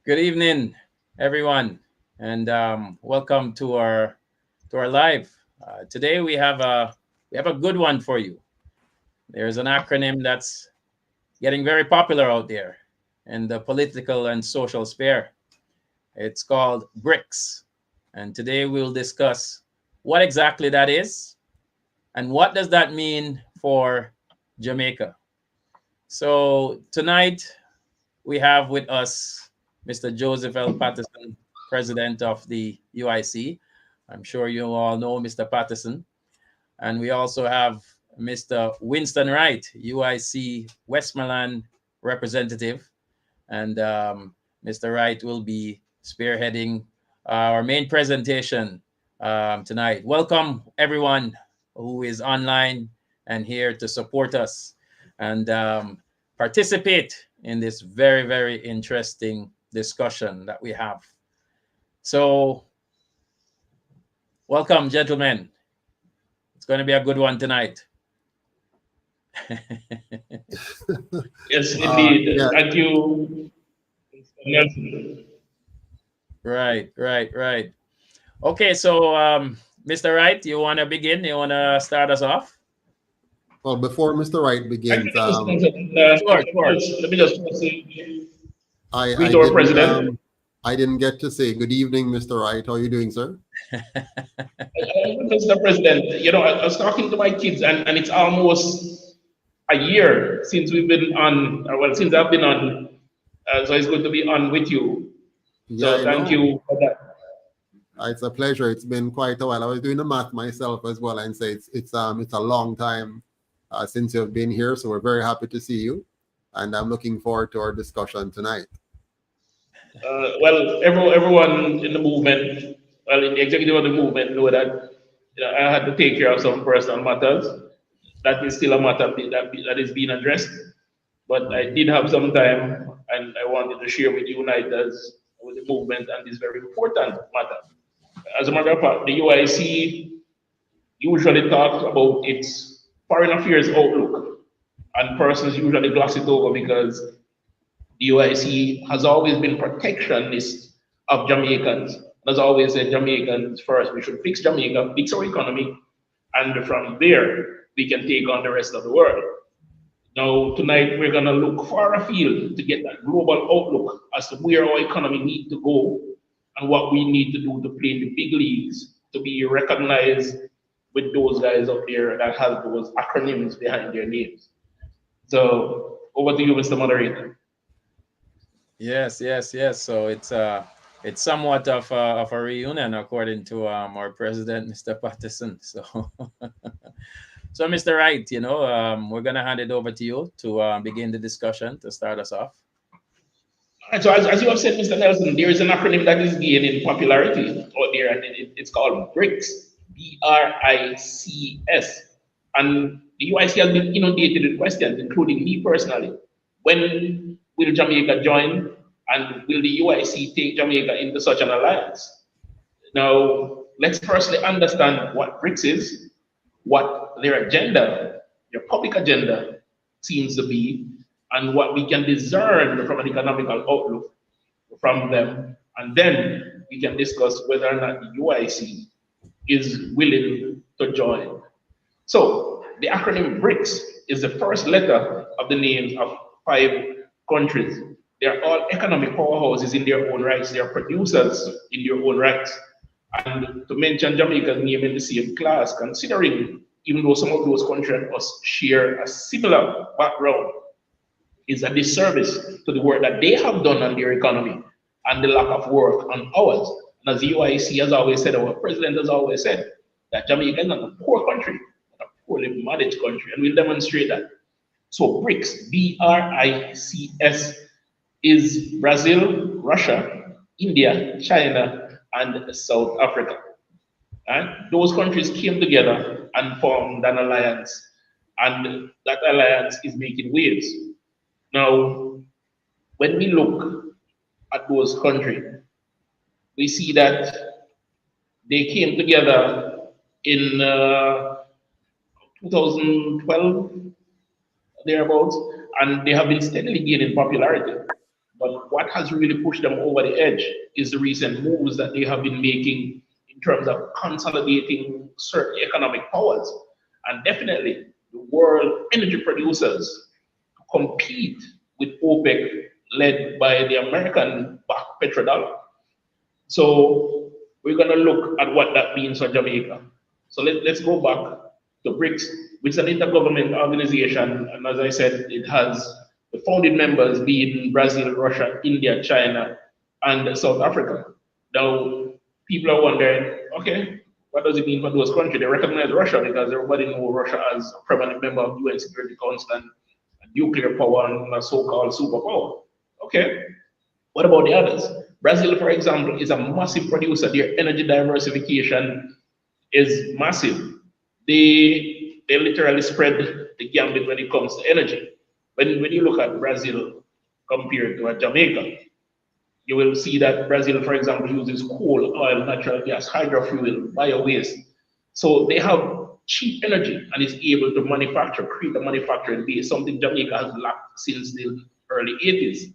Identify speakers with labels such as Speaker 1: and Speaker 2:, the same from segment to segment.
Speaker 1: Good evening, everyone, and welcome to our live. Today we have a good one for you. There's an acronym that's getting very popular out there in the political and social sphere. It's called BRICS, and today we'll discuss what exactly that is and what does that mean for Jamaica. So tonight we have with us Mr. Joseph L. Patterson, President of the UIC. I'm sure you all know Mr. Patterson. And we also have Mr. Winston Wright, UIC Westmoreland representative. And Mr. Wright will be spearheading our main presentation tonight. Welcome, everyone who is online and here to support us and participate in this very, very interesting discussion that we have. So, welcome, gentlemen. It's going to be a good one tonight.
Speaker 2: Yes, indeed. Thank you, Mr. Nelson.
Speaker 1: Right. Okay, so Mr. Wright, you want to begin? You want to start us off?
Speaker 3: Well, before Mr. Wright begins,
Speaker 2: Sure. Let me just say, greet our president.
Speaker 3: I didn't get to say good evening, Mr. Wright. How are you doing, sir?
Speaker 2: Mr. President, I was talking to my kids, and it's almost a year since we've been on, since I've been on, so it's good to be on with you.
Speaker 3: Yeah,
Speaker 2: so thank you for that.
Speaker 3: It's a pleasure. It's been quite a while. I was doing the math myself as well, and say it's a long time since you've been here. So we're very happy to see you, and I'm looking forward to our discussion tonight.
Speaker 2: Everyone in the movement, in the executive of the movement, know that I had to take care of some personal matters. That is still a matter that is being addressed. But I did have some time, and I wanted to share with Uniters, with the movement, and this very important matter. As a matter of fact, the UIC usually talks about its foreign affairs outlook, and persons usually gloss it over because the UIC has always been protectionist of Jamaicans. Has always said Jamaicans first. We should fix Jamaica, fix our economy, and from there we can take on the rest of the world. Now tonight we're gonna look far afield to get that global outlook as to where our economy needs to go and what we need to do to play in the big leagues to be recognized with those guys up there that have those acronyms behind their names. So over to you, Mr. Moderator.
Speaker 1: Yes. So it's somewhat of a reunion, according to our president, Mr. Patterson. So, so Mr. Wright, we're gonna hand it over to you to begin the discussion to start us off.
Speaker 2: All right, so as you have said, Mr. Nelson, there is an acronym that is gaining popularity out there, and it's called BRICS, BRICS. And the UIC has been inundated with questions, including me personally. When will Jamaica join, and will the UIC take Jamaica into such an alliance? Now, let's firstly understand what BRICS is, what their agenda, their public agenda seems to be, and what we can discern from an economical outlook from them. And then we can discuss whether or not the UIC is willing to join. So the acronym BRICS is the first letter of the names of 5 countries. They are all economic powerhouses in their own rights. They are producers in their own rights. And to mention Jamaica's name in the same class, considering even though some of those countries share a similar background, is a disservice to the work that they have done on their economy and the lack of work on ours. And as the UIC has always said, our president has always said, that Jamaica is not a poor country, but a poorly managed country, and we'll demonstrate that. So BRICS, BRICS, is Brazil, Russia, India, China, and South Africa. And those countries came together and formed an alliance, and that alliance is making waves. Now, when we look at those countries, we see that they came together in 2012, thereabouts, and they have been steadily gaining popularity. But what has really pushed them over the edge is the recent moves that they have been making in terms of consolidating certain economic powers. And definitely, the world energy producers compete with OPEC, led by the American-backed petrodollar. So we're going to look at what that means for Jamaica. So let's go back to BRICS, which is an intergovernmental organization. And as I said, it has the founding members being Brazil, Russia, India, China, and South Africa. Now, people are wondering, okay, what does it mean for those countries? They recognize Russia because everybody knows Russia as a permanent member of the UN Security Council and nuclear power and a so-called superpower. Okay, what about the others? Brazil, for example, is a massive producer. Their energy diversification is massive. They literally spread the gambit when it comes to energy. When you look at Brazil compared to Jamaica, you will see that Brazil, for example, uses coal, oil, natural gas, hydrofuel, bio-waste. So they have cheap energy and is able to manufacture, create a manufacturing base, something Jamaica has lacked since the early 80s.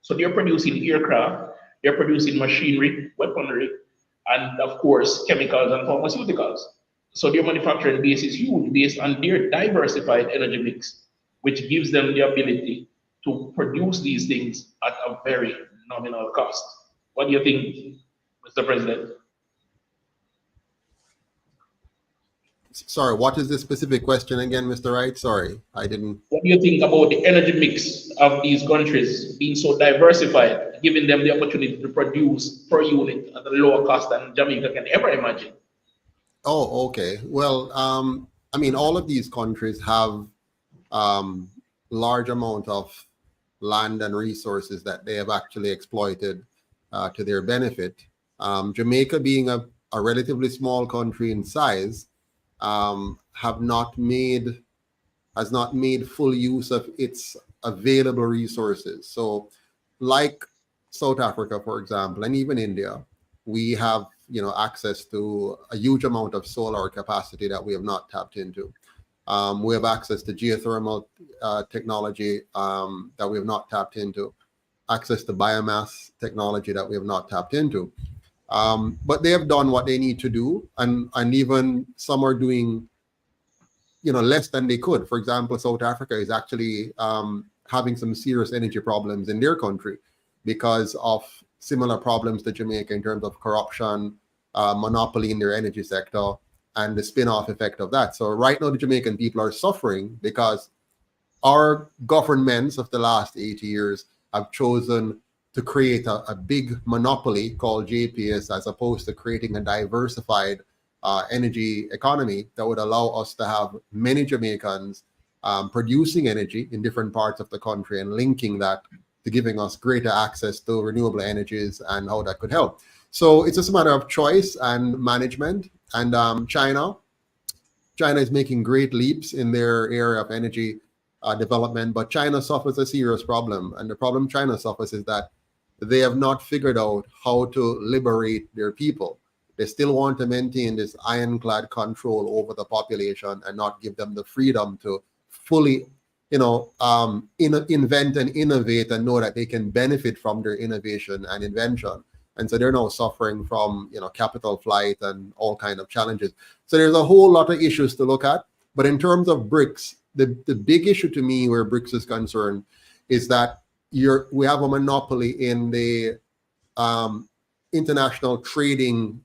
Speaker 2: So they're producing aircraft, they're producing machinery, weaponry, and of course, chemicals and pharmaceuticals. So their manufacturing base is huge based on their diversified energy mix, which gives them the ability to produce these things at a very nominal cost. What do you think, Mr. President?
Speaker 3: Sorry, what is the specific question again, Mr. Wright? Sorry, I didn't.
Speaker 2: What do you think about the energy mix of these countries being so diversified, giving them the opportunity to produce per unit at a lower cost than Jamaica can ever imagine?
Speaker 3: Oh, okay. Well, I mean, all of these countries have large amount of land and resources that they have actually exploited to their benefit. Jamaica being a relatively small country in size, has not made full use of its available resources. So like South Africa, for example, and even India, we have access to a huge amount of solar capacity that we have not tapped into. We have access to geothermal technology that we have not tapped into, access to biomass technology that we have not tapped into. But they have done what they need to do, and even some are doing less than they could. For example, South Africa is actually having some serious energy problems in their country because of similar problems to Jamaica in terms of corruption, monopoly in their energy sector, and the spin-off effect of that. So right now the Jamaican people are suffering because our governments of the last 80 years have chosen to create a big monopoly called JPS, as opposed to creating a diversified energy economy that would allow us to have many Jamaicans producing energy in different parts of the country and linking that to giving us greater access to renewable energies and how that could help. So it's just a matter of choice and management. And China is making great leaps in their area of energy development, but China suffers a serious problem. And the problem China suffers is that they have not figured out how to liberate their people. They still want to maintain this ironclad control over the population and not give them the freedom to fully, invent and innovate and know that they can benefit from their innovation and invention. And so they're now suffering from, capital flight and all kinds of challenges. So there's a whole lot of issues to look at. But in terms of BRICS, the big issue to me where BRICS is concerned is that we have a monopoly in the international trading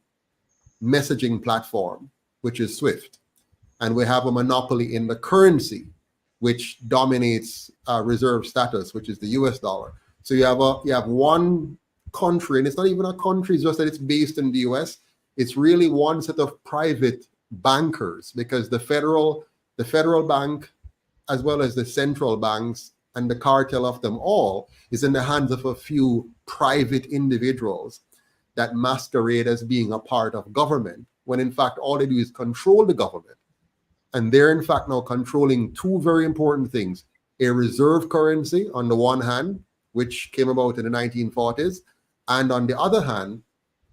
Speaker 3: messaging platform, which is SWIFT. And we have a monopoly in the currency, which dominates reserve status, which is the US dollar. So you have one country, and it's not even a country, it's just that it's based in the US. It's really one set of private bankers, because the federal bank, as well as the central banks and the cartel of them all, is in the hands of a few private individuals that masquerade as being a part of government, when in fact all they do is control the government. And they're in fact now controlling two very important things: a reserve currency on the one hand, which came about in the 1940s, and on the other hand,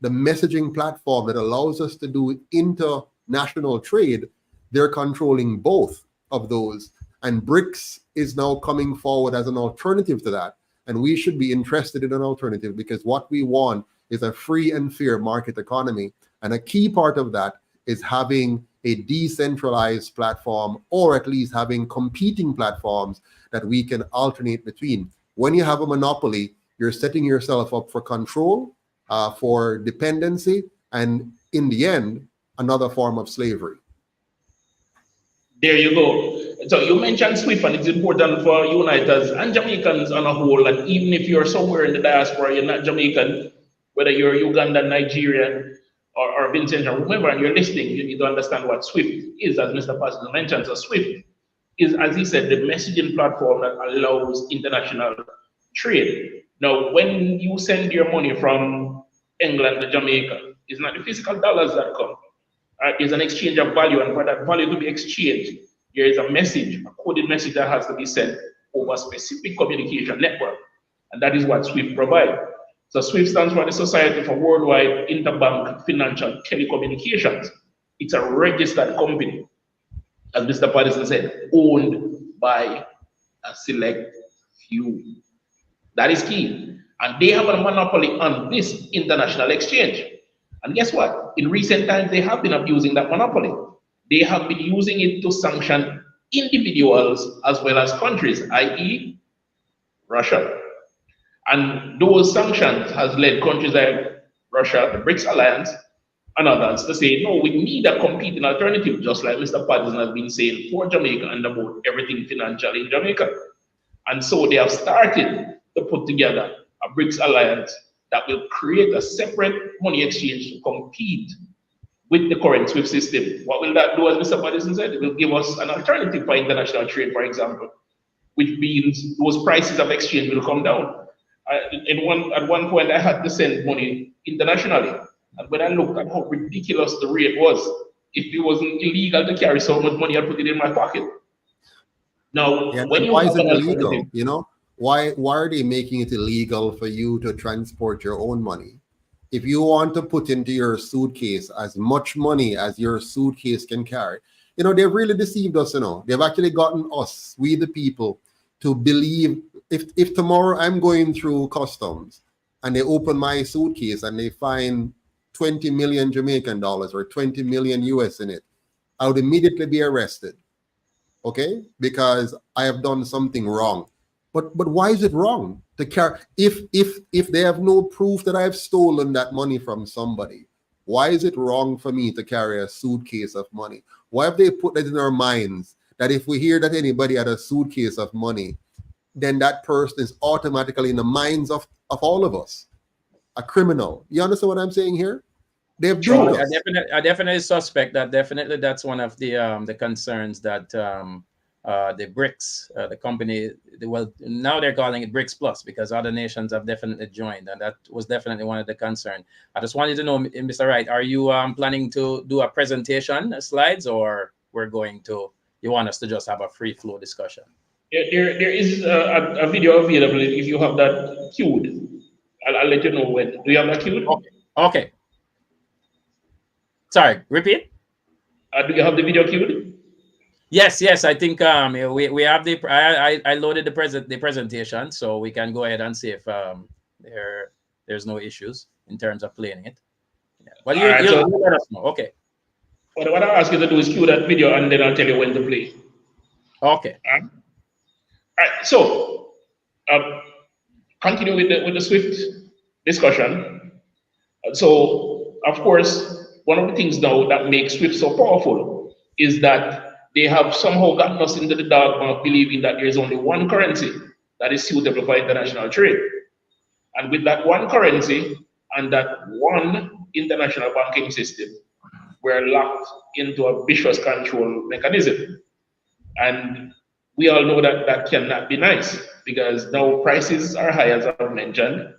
Speaker 3: the messaging platform that allows us to do international trade. They're controlling both of those. And BRICS is now coming forward as an alternative to that. And we should be interested in an alternative, because what we want is a free and fair market economy. And a key part of that is having a decentralized platform, or at least having competing platforms that we can alternate between. When you have a monopoly, you're setting yourself up for control, for dependency, and in the end, another form of slavery.
Speaker 2: There you go. So you mentioned SWIFT, and it's important for Uniters and Jamaicans on a whole, that even if you're somewhere in the diaspora, you're not Jamaican, whether you're Ugandan, Nigerian, or Vincent, or whomever, and you're listening, you need to understand what SWIFT is, as Mr. Patterson mentioned. So SWIFT is, as he said, the messaging platform that allows international trade. Now, when you send your money from England to Jamaica, it's not the physical dollars that come. There's an exchange of value, and for that value to be exchanged, there is a message, a coded message that has to be sent over a specific communication network, and that is what SWIFT provides. So SWIFT stands for the Society for Worldwide Interbank Financial Telecommunications. It's a registered company, as Mr. Patterson said, owned by a select few. That is key. And they have a monopoly on this international exchange. And guess what? In recent times, they have been abusing that monopoly. They have been using it to sanction individuals as well as countries, i.e. Russia. And those sanctions has led countries like Russia, the BRICS alliance, and others to say, no, we need a competing alternative, just like Mr. Patterson has been saying for Jamaica and about everything financial in Jamaica. And so they have started to put together a BRICS alliance that will create a separate money exchange to compete with the current SWIFT system. What will that do, as Mr. Patterson said? It will give us an alternative for international trade, for example, which means those prices of exchange will come down. At one point, I had to send money internationally. And when I looked at how ridiculous the rate was, if it wasn't illegal to carry so much money, I'd put it in my pocket. Now,
Speaker 3: Yeah,
Speaker 2: when you
Speaker 3: why
Speaker 2: have
Speaker 3: is it
Speaker 2: an
Speaker 3: illegal?
Speaker 2: alternative,
Speaker 3: You know, why are they making it illegal for you to transport your own money? If you want to put into your suitcase as much money as your suitcase can carry, you know, they've really deceived us. You know, they've actually gotten us, we the people, to believe if tomorrow I'm going through customs and they open my suitcase and they find 20 million Jamaican dollars or 20 million US in it, I would immediately be arrested. Okay, because I have done something wrong. But why is it wrong to carry? If they have no proof that I've stolen that money from somebody, why is it wrong for me to carry a suitcase of money? Why have they put that in our minds that if we hear that anybody had a suitcase of money, then that person is automatically in the minds of all of us a criminal? You understand what I'm saying here? They've duped us.
Speaker 1: I definitely suspect that. Definitely, that's one of the concerns that the Brics, the company, well, now they're calling it Brics Plus because other nations have definitely joined, and that was definitely one of the concerns. I just wanted to know, Mr. Wright, are you planning to do a presentation, slides, or you want us to just have a free flow discussion?
Speaker 2: there is a video available if you have that queued. I'll let you know when. Do you have that queued?
Speaker 1: Okay. Sorry, repeat.
Speaker 2: Do you have the video queued?
Speaker 1: Yes. I think we have I loaded the presentation, so we can go ahead and see if there's no issues in terms of playing it. Yeah. Well, you let us know. Okay.
Speaker 2: What I'll ask you to do is cue that video, and then I'll tell you when to play.
Speaker 1: Okay.
Speaker 2: All right. So continue with the SWIFT discussion. So of course, one of the things now that makes SWIFT so powerful is that they have somehow gotten us into the dogma of believing that there is only one currency that is suitable for international trade. And with that one currency and that one international banking system, we're locked into a vicious control mechanism. And we all know that that cannot be nice because now prices are high, as I've mentioned,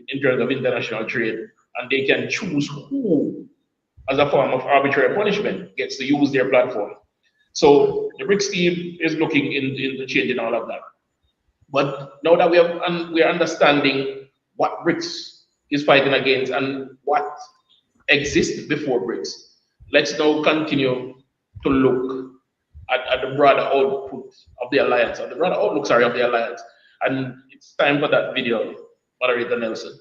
Speaker 2: in terms of international trade, and they can choose who, as a form of arbitrary punishment, gets to use their platform. So the BRICS team is looking into changing all of that. But now that we are understanding what BRICS is fighting against and what existed before BRICS, let's now continue to look at the broader output of the alliance, or the broader outlook, of the alliance. And It's time for that video, Moderator Nelson.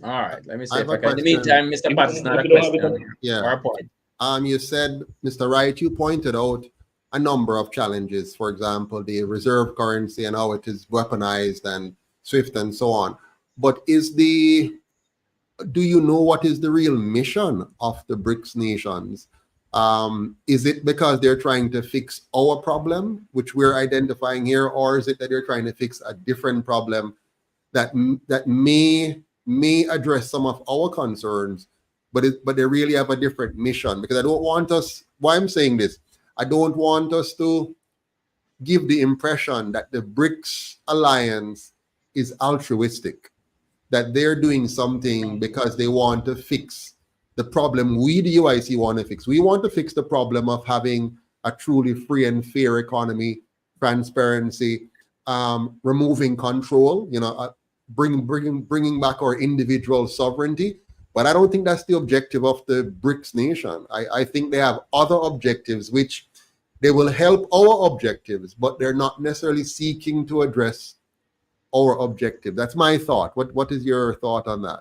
Speaker 1: All right, let me see
Speaker 3: I
Speaker 1: if
Speaker 3: have
Speaker 1: I
Speaker 3: a
Speaker 1: can. In the
Speaker 3: question.
Speaker 1: meantime, Mr.
Speaker 2: If
Speaker 1: Potts, it's
Speaker 2: you
Speaker 1: not a
Speaker 2: don't have it
Speaker 1: question
Speaker 3: Yeah.
Speaker 1: or a point.
Speaker 3: You said, Mr. Wright, you pointed out a number of challenges. For example, the reserve currency and how it is weaponized and SWIFT and so on. But do you know what is the real mission of the BRICS nations? Is it because they're trying to fix our problem, which we're identifying here, or is it that they're trying to fix a different problem that may address some of our concerns, but they really have a different mission? Because I don't want us. Why I'm saying this, I don't want us to give the impression that the BRICS alliance is altruistic, that they're doing something because they want to fix the problem we, the UIC, want to fix. We want to fix the problem of having a truly free and fair economy, transparency, removing control, bringing back our individual sovereignty. But I don't think that's the objective of the BRICS nation. I think they have other objectives which they will help our objectives, but they're not necessarily seeking to address our objective. That's my thought. What is your thought on that?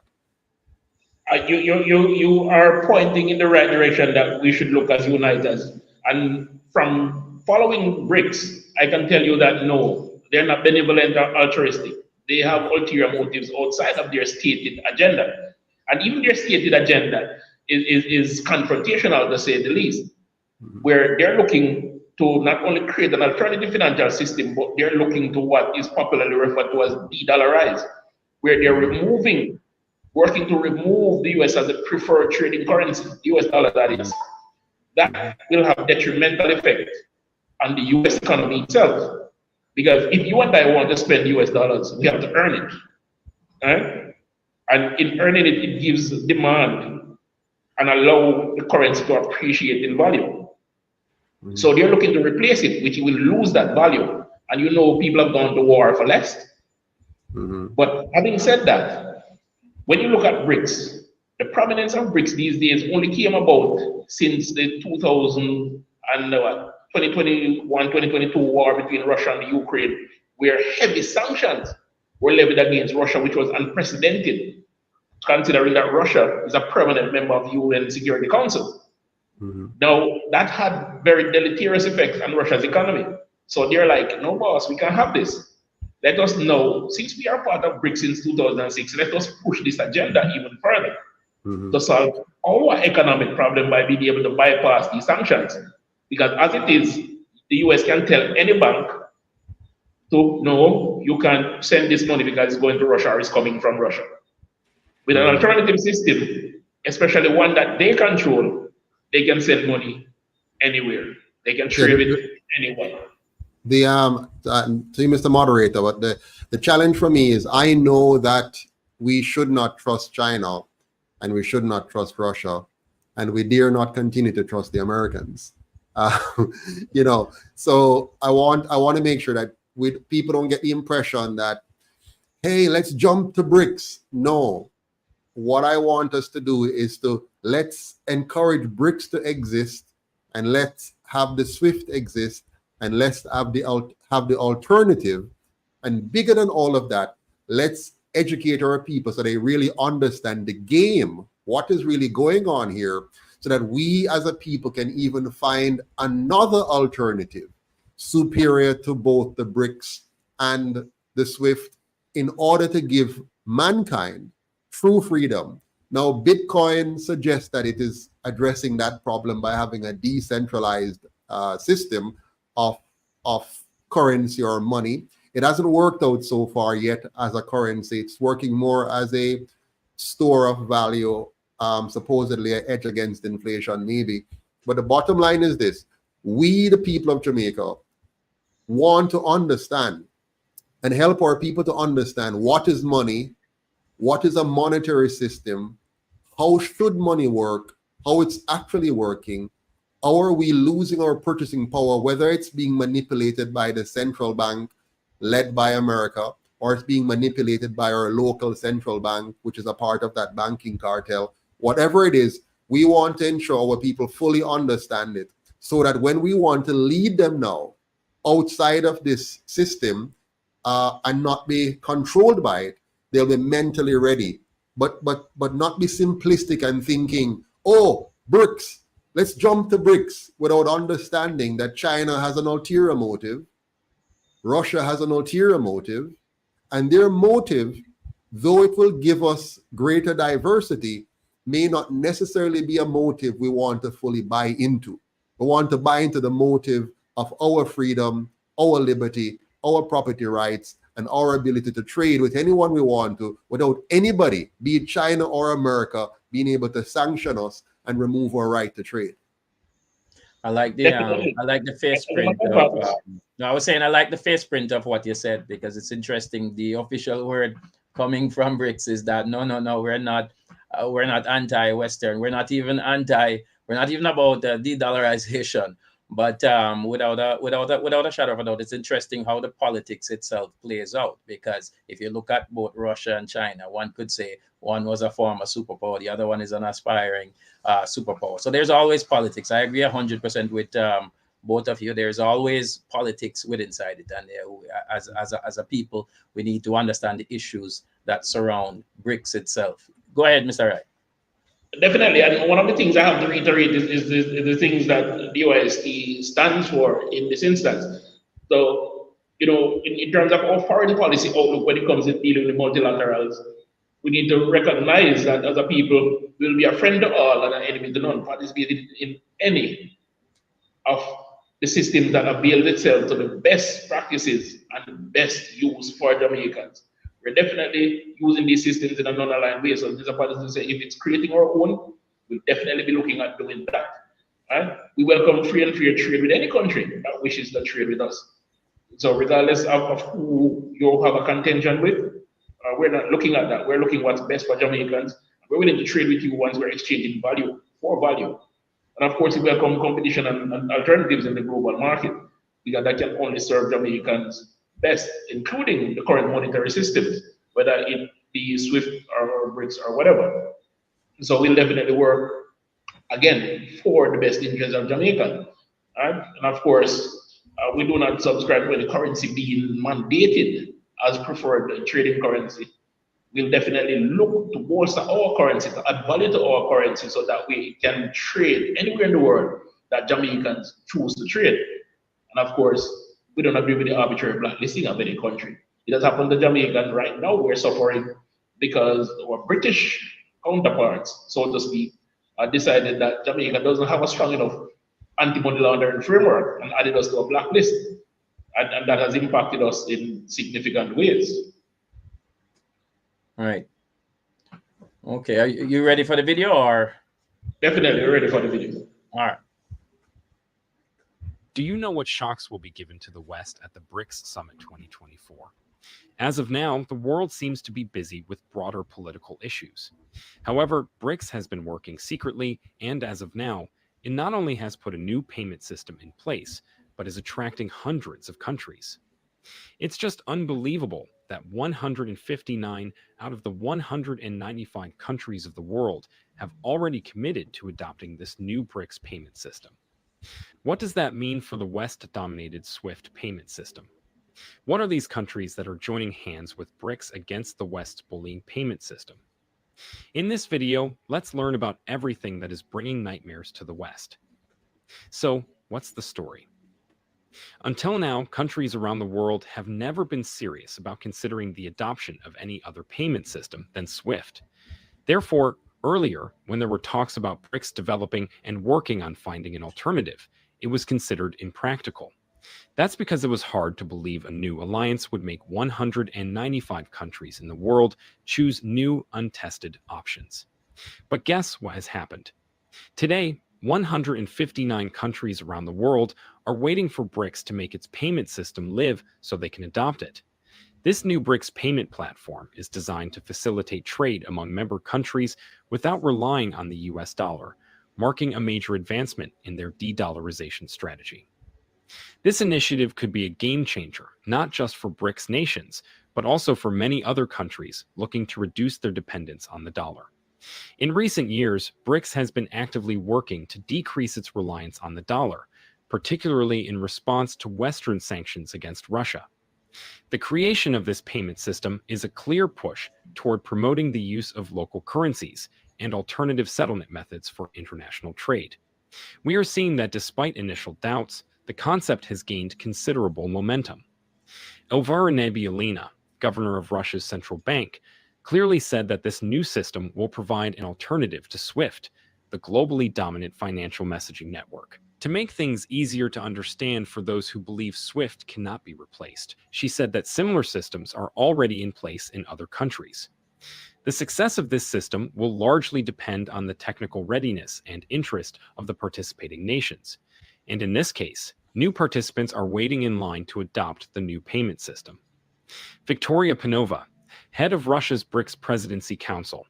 Speaker 2: You are pointing in the right direction that we should look as uniters. And from following BRICS, I can tell you that no, they're not benevolent or altruistic. They have ulterior motives outside of their stated agenda. And even their stated agenda is confrontational, to say the least, where they're looking to not only create an alternative financial system, but they're looking to what is popularly referred to as de-dollarize, where they're working to remove the US as a preferred trading currency, the US dollar that is. That will have detrimental effect on the US economy itself. Because if you and I want to spend US dollars, we have to earn it. Right? And in earning it, it gives demand and allow the currency to appreciate in value. So they're looking to replace it, which will lose that value. And people have gone to war for less. But having said that, when you look at BRICS, the prominence of BRICS these days only came about since the 2021-2022 war between Russia and Ukraine, where heavy sanctions were levied against Russia, which was unprecedented, considering that Russia is a permanent member of the UN Security Council. Now, that had very deleterious effects on Russia's economy. So they're like, no, boss, we can't have this. Let us know, since we are part of BRICS since 2006, let us push this agenda even further to solve our economic problem by being able to bypass these sanctions. Because as it is, the US can tell any bank to, no, you can't send this money because it's going to Russia or it's coming from Russia. With an alternative system, especially one that they control, they can send money anywhere. They can trade it anywhere.
Speaker 3: To you, Mr. Moderator, but the challenge for me is I know that we should not trust China and we should not trust Russia, and we dare not continue to trust the Americans. So I want to make sure that people don't get the impression that, hey, let's jump to BRICS. No, what I want us to do is let's encourage BRICS to exist, and let's have the SWIFT exist, and let's have the alternative. And bigger than all of that, let's educate our people so they really understand the game, what is really going on here, so that we as a people can even find another alternative superior to both the BRICS and the SWIFT in order to give mankind true freedom. Now, Bitcoin suggests that it is addressing that problem by having a decentralized system of currency or money. It hasn't worked out so far yet as a currency. It's working more as a store of value, supposedly a hedge against inflation, maybe. But the bottom line is this: we, the people of Jamaica, want to understand and help our people to understand what is money, what is a monetary system, how should money work, how it's actually working, how are we losing our purchasing power, whether it's being manipulated by the central bank led by America, or it's being manipulated by our local central bank, which is a part of that banking cartel. Whatever it is, we want to ensure our people fully understand it, so that when we want to lead them now outside of this system, and not be controlled by it. They'll be mentally ready, but not be simplistic and thinking, oh, BRICS, let's jump to BRICS, without understanding that China has an ulterior motive, Russia has an ulterior motive, and their motive, though it will give us greater diversity, may not necessarily be a motive we want to fully buy into. We want to buy into the motive of our freedom, our liberty, our property rights, and our ability to trade with anyone we want to without anybody, be it China or America, being able to sanction us and remove our right to trade.
Speaker 1: I like the face print of, no, I was saying I like the face print of what you said, because it's interesting. The official word coming from BRICS is that no, we're not anti-Western. We're not even about de-dollarization. But without a shadow of a doubt, it's interesting how the politics itself plays out. Because if you look at both Russia and China, one could say one was a former superpower, the other one is an aspiring superpower. So there's always politics. I agree 100% with both of you. There's always politics inside it, and as a people, we need to understand the issues that surround BRICS itself. Go ahead, Mr. Wright.
Speaker 2: Definitely, and one of the things I have to reiterate is the things that the UIC stands for in this instance. So, in terms of our foreign policy outlook when it comes to dealing with multilaterals, we need to recognize that as a people, we'll be a friend to all and an enemy to none, participating in any of the systems that avail itself to the best practices and best use for Jamaicans. We're definitely using these systems in a non-aligned way. So there's a policy to say if it's creating our own, we'll definitely be looking at doing that. Right? We welcome free and fair trade with any country that wishes to trade with us. So regardless of who you have a contention with, we're not looking at that. We're looking what's best for Jamaicans. We're willing to trade with you once we're exchanging value for value. And of course, we welcome competition and alternatives in the global market, because that can only serve Jamaicans best, including the current monetary systems, whether it be SWIFT or BRICS or whatever. So we'll definitely work, again, for the best interests of Jamaica. Right? And of course, we do not subscribe to any currency being mandated as preferred trading currency. We'll definitely look to bolster our currency, to add value to our currency, so that we can trade anywhere in the world that Jamaicans choose to trade. And of course, we don't agree with the arbitrary blacklisting of any country. It has happened to Jamaica right now. We're suffering because our British counterparts, so to speak, decided that Jamaica doesn't have a strong enough anti-money laundering framework and added us to a blacklist. And that has impacted us in significant ways.
Speaker 1: All right. Okay, are you ready for the video, or?
Speaker 2: Definitely, we're ready for the video.
Speaker 1: All right.
Speaker 4: Do you know what shocks will be given to the West at the BRICS Summit 2024? As of now, the world seems to be busy with broader political issues. However, BRICS has been working secretly, and as of now, it not only has put a new payment system in place, but is attracting hundreds of countries. It's just unbelievable that 159 out of the 195 countries of the world have already committed to adopting this new BRICS payment system. What does that mean for the West-dominated SWIFT payment system? What are these countries that are joining hands with BRICS against the West's bullying payment system? In this video, let's learn about everything that is bringing nightmares to the West. So, what's the story? Until now, countries around the world have never been serious about considering the adoption of any other payment system than SWIFT. Therefore, earlier, when there were talks about BRICS developing and working on finding an alternative, it was considered impractical. That's because it was hard to believe a new alliance would make 195 countries in the world choose new, untested options. But guess what has happened? Today, 159 countries around the world are waiting for BRICS to make its payment system live so they can adopt it. This new BRICS payment platform is designed to facilitate trade among member countries without relying on the US dollar, marking a major advancement in their de-dollarization strategy. This initiative could be a game changer, not just for BRICS nations, but also for many other countries looking to reduce their dependence on the dollar. In recent years, BRICS has been actively working to decrease its reliance on the dollar, particularly in response to Western sanctions against Russia. The creation of this payment system is a clear push toward promoting the use of local currencies and alternative settlement methods for international trade. We are seeing that despite initial doubts, the concept has gained considerable momentum. Elvira Nabiullina, governor of Russia's central bank, clearly said that this new system will provide an alternative to SWIFT, the globally dominant financial messaging network. To make things easier to understand for those who believe SWIFT cannot be replaced, she said that similar systems are already in place in other countries. The success of this system will largely depend on the technical readiness and interest of the participating nations, and in this case, new participants are waiting in line to adopt the new payment system. Victoria Panova, head of Russia's Brics Presidency Council,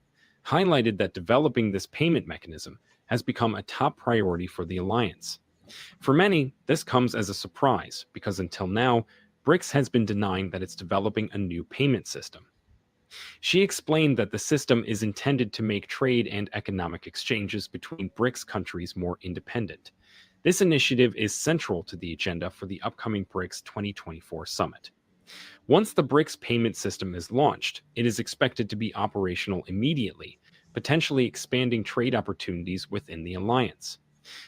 Speaker 4: highlighted that developing this payment mechanism has become a top priority for the alliance. For many, this comes as a surprise because until now, Brics has been denying that it's developing a new payment system. She explained that the system is intended to make trade and economic exchanges between Brics countries more independent. This initiative is central to the agenda for the upcoming Brics 2024 summit. Once the Brics payment system is launched, it is expected to be operational immediately, potentially expanding trade opportunities within the alliance.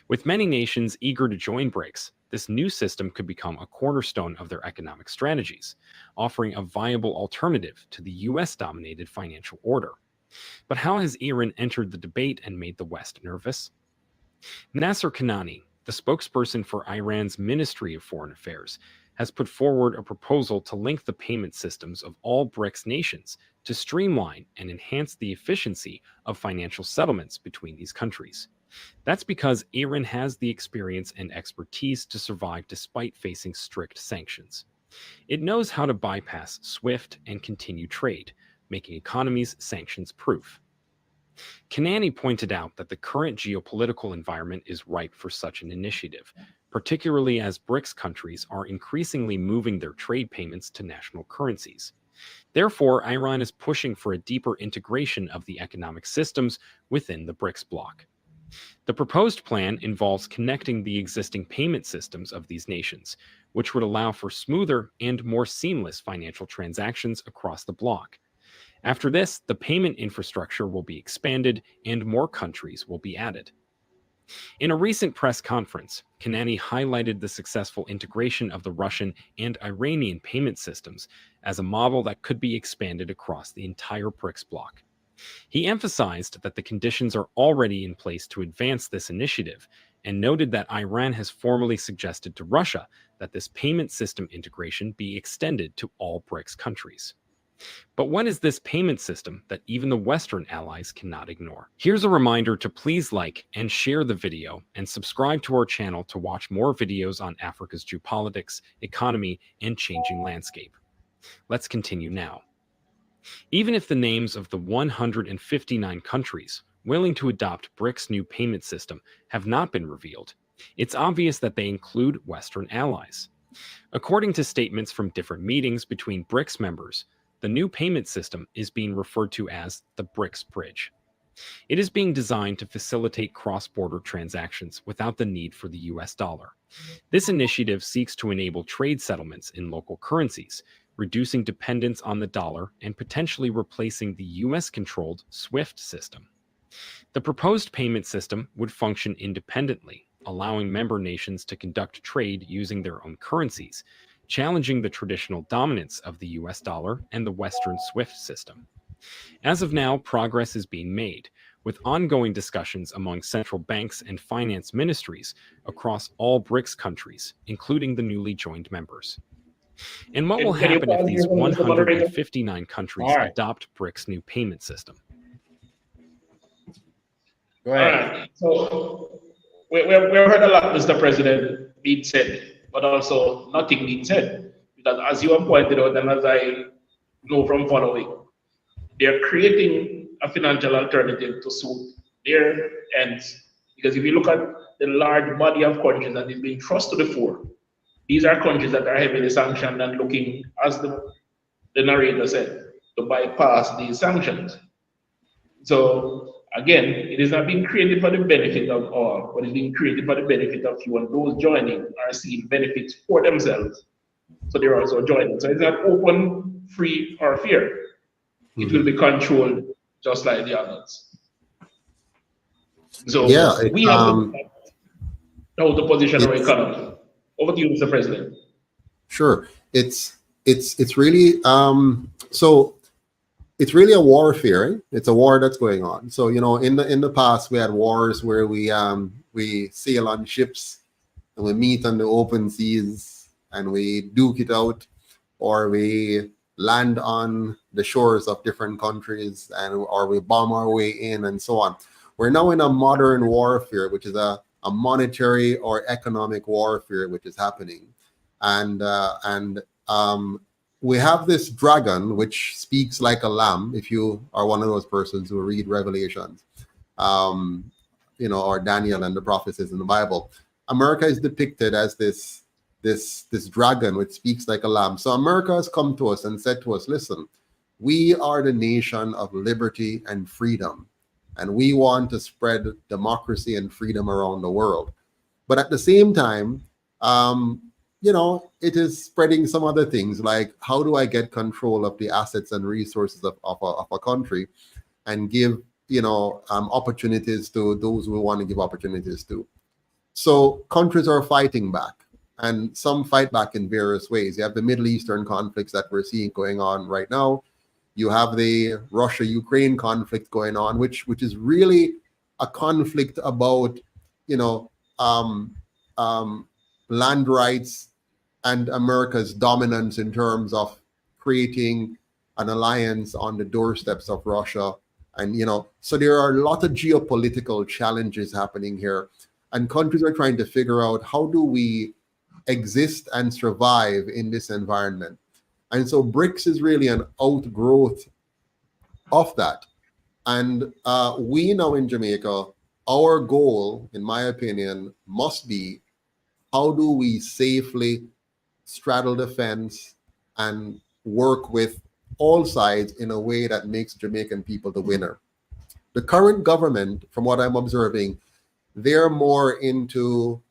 Speaker 4: With many nations eager to join Brics, this new system could become a cornerstone of their economic strategies, offering a viable alternative to the US-dominated financial order. But how has Iran entered the debate and made the West nervous? Nasser Kanani, the spokesperson for Iran's Ministry of Foreign Affairs, has put forward a proposal to link the payment systems of all Brics nations to streamline and enhance the efficiency of financial settlements between these countries. That's because Iran has the experience and expertise to survive despite facing strict sanctions. It knows how to bypass SWIFT and continue trade, making economies sanctions-proof. Kanani pointed out that the current geopolitical environment is ripe for such an initiative, particularly as Brics countries are increasingly moving their trade payments to national currencies. Therefore, Iran is pushing for a deeper integration of the economic systems within the Brics bloc. The proposed plan involves connecting the existing payment systems of these nations, which would allow for smoother and more seamless financial transactions across the bloc. After this, the payment infrastructure will be expanded and more countries will be added. In a recent press conference, Kanani highlighted the successful integration of the Russian and Iranian payment systems as a model that could be expanded across the entire Brics bloc. He emphasized that the conditions are already in place to advance this initiative and noted that Iran has formally suggested to Russia that this payment system integration be extended to all Brics countries. But what is this payment system that even the Western allies cannot ignore? Here's a reminder to please like and share the video and subscribe to our channel to watch more videos on Africa's geopolitics, economy, and changing landscape. Let's continue now. Even if the names of the 159 countries willing to adopt Brics' new payment system have not been revealed, it's obvious that they include Western allies. According to statements from different meetings between Brics members, the new payment system is being referred to as the Brics Bridge. It is being designed to facilitate cross-border transactions without the need for the US dollar. This initiative seeks to enable trade settlements in local currencies, reducing dependence on the dollar and potentially replacing the US-controlled SWIFT system. The proposed payment system would function independently, allowing member nations to conduct trade using their own currencies, challenging the traditional dominance of the US dollar and the Western SWIFT system. As of now, progress is being made, with ongoing discussions among central banks and finance ministries across all Brics countries, including the newly joined members. And what will happen if these 159 countries adopt Brics' new payment system?
Speaker 1: Go ahead.
Speaker 2: All right. So we've heard a lot, Mr. President, being said, but also nothing being said. Because as you have pointed out, and as I know from following, they're creating a financial alternative to suit their ends. Because if you look at the large body of countries that is being thrust to the fore, these are countries that are heavily sanctioned and looking, as the narrator said, to bypass these sanctions. So again, it is not being created for the benefit of all, but it's being created for the benefit of few, and those joining are seeing benefits for themselves So they're also joining. So it's not open, free, or fair. It will be controlled just like the others. So
Speaker 3: Yeah,
Speaker 2: we have to look at how to position our economy. Over to you, Mr. President.
Speaker 3: Sure. It's really so it's really a warfare. Eh? It's a war that's going on. So in the past we had wars where we sail on ships and we meet on the open seas and we duke it out, or we land on the shores of different countries or we bomb our way in and so on. We're now in a modern warfare, which is a monetary or economic warfare, which is happening. And we have this dragon which speaks like a lamb. If you are one of those persons who read Revelations, or Daniel and the prophecies in the Bible, America is depicted as this dragon which speaks like a lamb. So America has come to us and said to us, listen, we are the nation of liberty and freedom, and we want to spread democracy and freedom around the world. But at the same time, it is spreading some other things, like how do I get control of the assets and resources of a country and give opportunities to those who want to give opportunities to. So countries are fighting back, and some fight back in various ways. You have the Middle Eastern conflicts that we're seeing going on right now. You have the Russia-Ukraine conflict going on, which is really a conflict about land rights and America's dominance in terms of creating an alliance on the doorsteps of Russia. And so there are a lot of geopolitical challenges happening here, and countries are trying to figure out, how do we exist and survive in this environment? And so BRICS is really an outgrowth of that. And we now in Jamaica, our goal, in my opinion, must be, how do we safely straddle the fence and work with all sides in a way that makes Jamaican people the winner? The current government, from what I'm observing, they're more into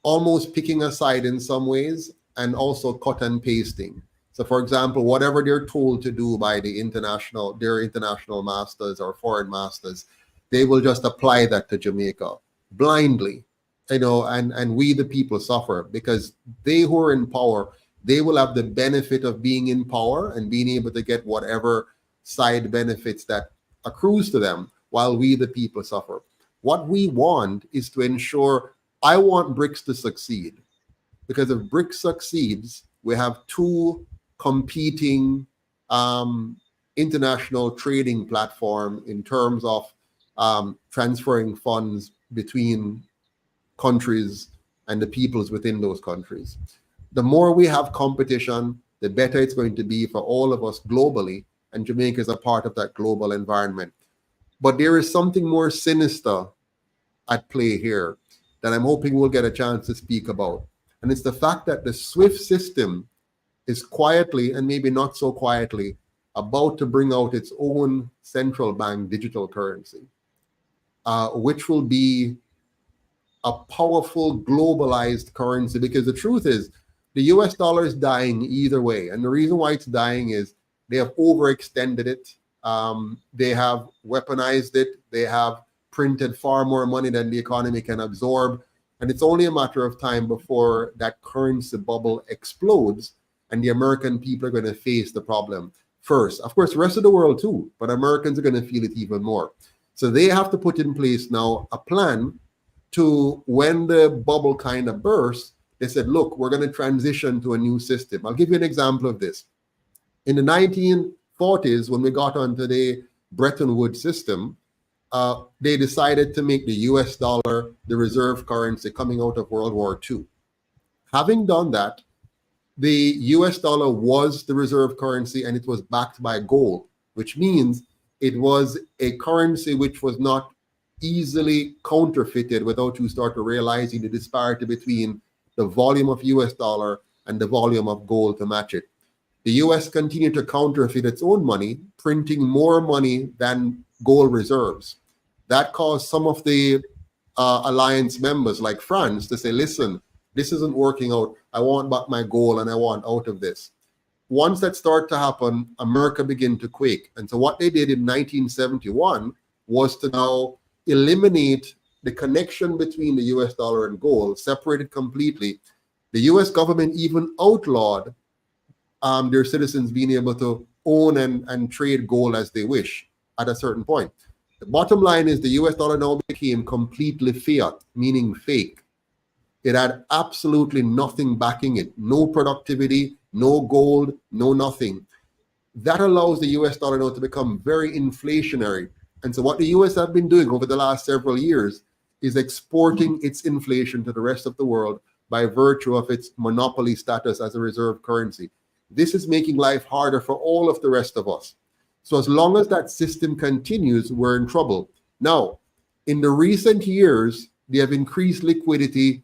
Speaker 3: almost picking a side in some ways, and also cut and pasting. So for example, whatever they're told to do by their international masters or foreign masters, they will just apply that to Jamaica blindly, and we the people suffer, because they who are in power, they will have the benefit of being in power and being able to get whatever side benefits that accrues to them, while we the people suffer. What we want is to ensure, I want BRICS to succeed, because if BRICS succeeds, we have two competing international trading platform in terms of transferring funds between countries and the peoples within those countries. The more we have competition, the better it's going to be for all of us globally, and Jamaica is a part of that global environment. But there is something more sinister at play here that I'm hoping we'll get a chance to speak about. And it's the fact that the SWIFT system is quietly, and maybe not so quietly, about to bring out its own central bank digital currency, which will be a powerful globalized currency. Because the truth is, the US dollar is dying either way. And the reason why it's dying is they have overextended it. They have weaponized it. They have printed far more money than the economy can absorb. And it's only a matter of time before that currency bubble explodes, and the American people are going to face the problem first. Of course, the rest of the world too, but Americans are going to feel it even more. So they have to put in place now a plan to, when the bubble kind of bursts, they said, look, we're going to transition to a new system. I'll give you an example of this. In the 1940s, when we got onto the Bretton Woods system, they decided to make the US dollar the reserve currency coming out of World War II. Having done that, the US dollar was the reserve currency, and it was backed by gold, which means it was a currency which was not easily counterfeited without you start realizing the disparity between the volume of US dollar and the volume of gold to match it. The US continued to counterfeit its own money, printing more money than gold reserves. That caused some of the alliance members like France to say, listen, this isn't working out. I want back my goal and I want out of this. Once that started to happen, America began to quake. And so what they did in 1971 was to now eliminate the connection between the US dollar and gold, separate it completely. The US government even outlawed their citizens being able to own and trade gold as they wish at a certain point. The bottom line is the US dollar now became completely fiat, meaning fake. It had absolutely nothing backing it, no productivity, no gold, no nothing. That allows the US dollar now to become very inflationary. And so what the US have been doing over the last several years is exporting its inflation to the rest of the world by virtue of its monopoly status as a reserve currency. This is making life harder for all of the rest of us. So as long as that system continues, we're in trouble. Now, in the recent years, they have increased liquidity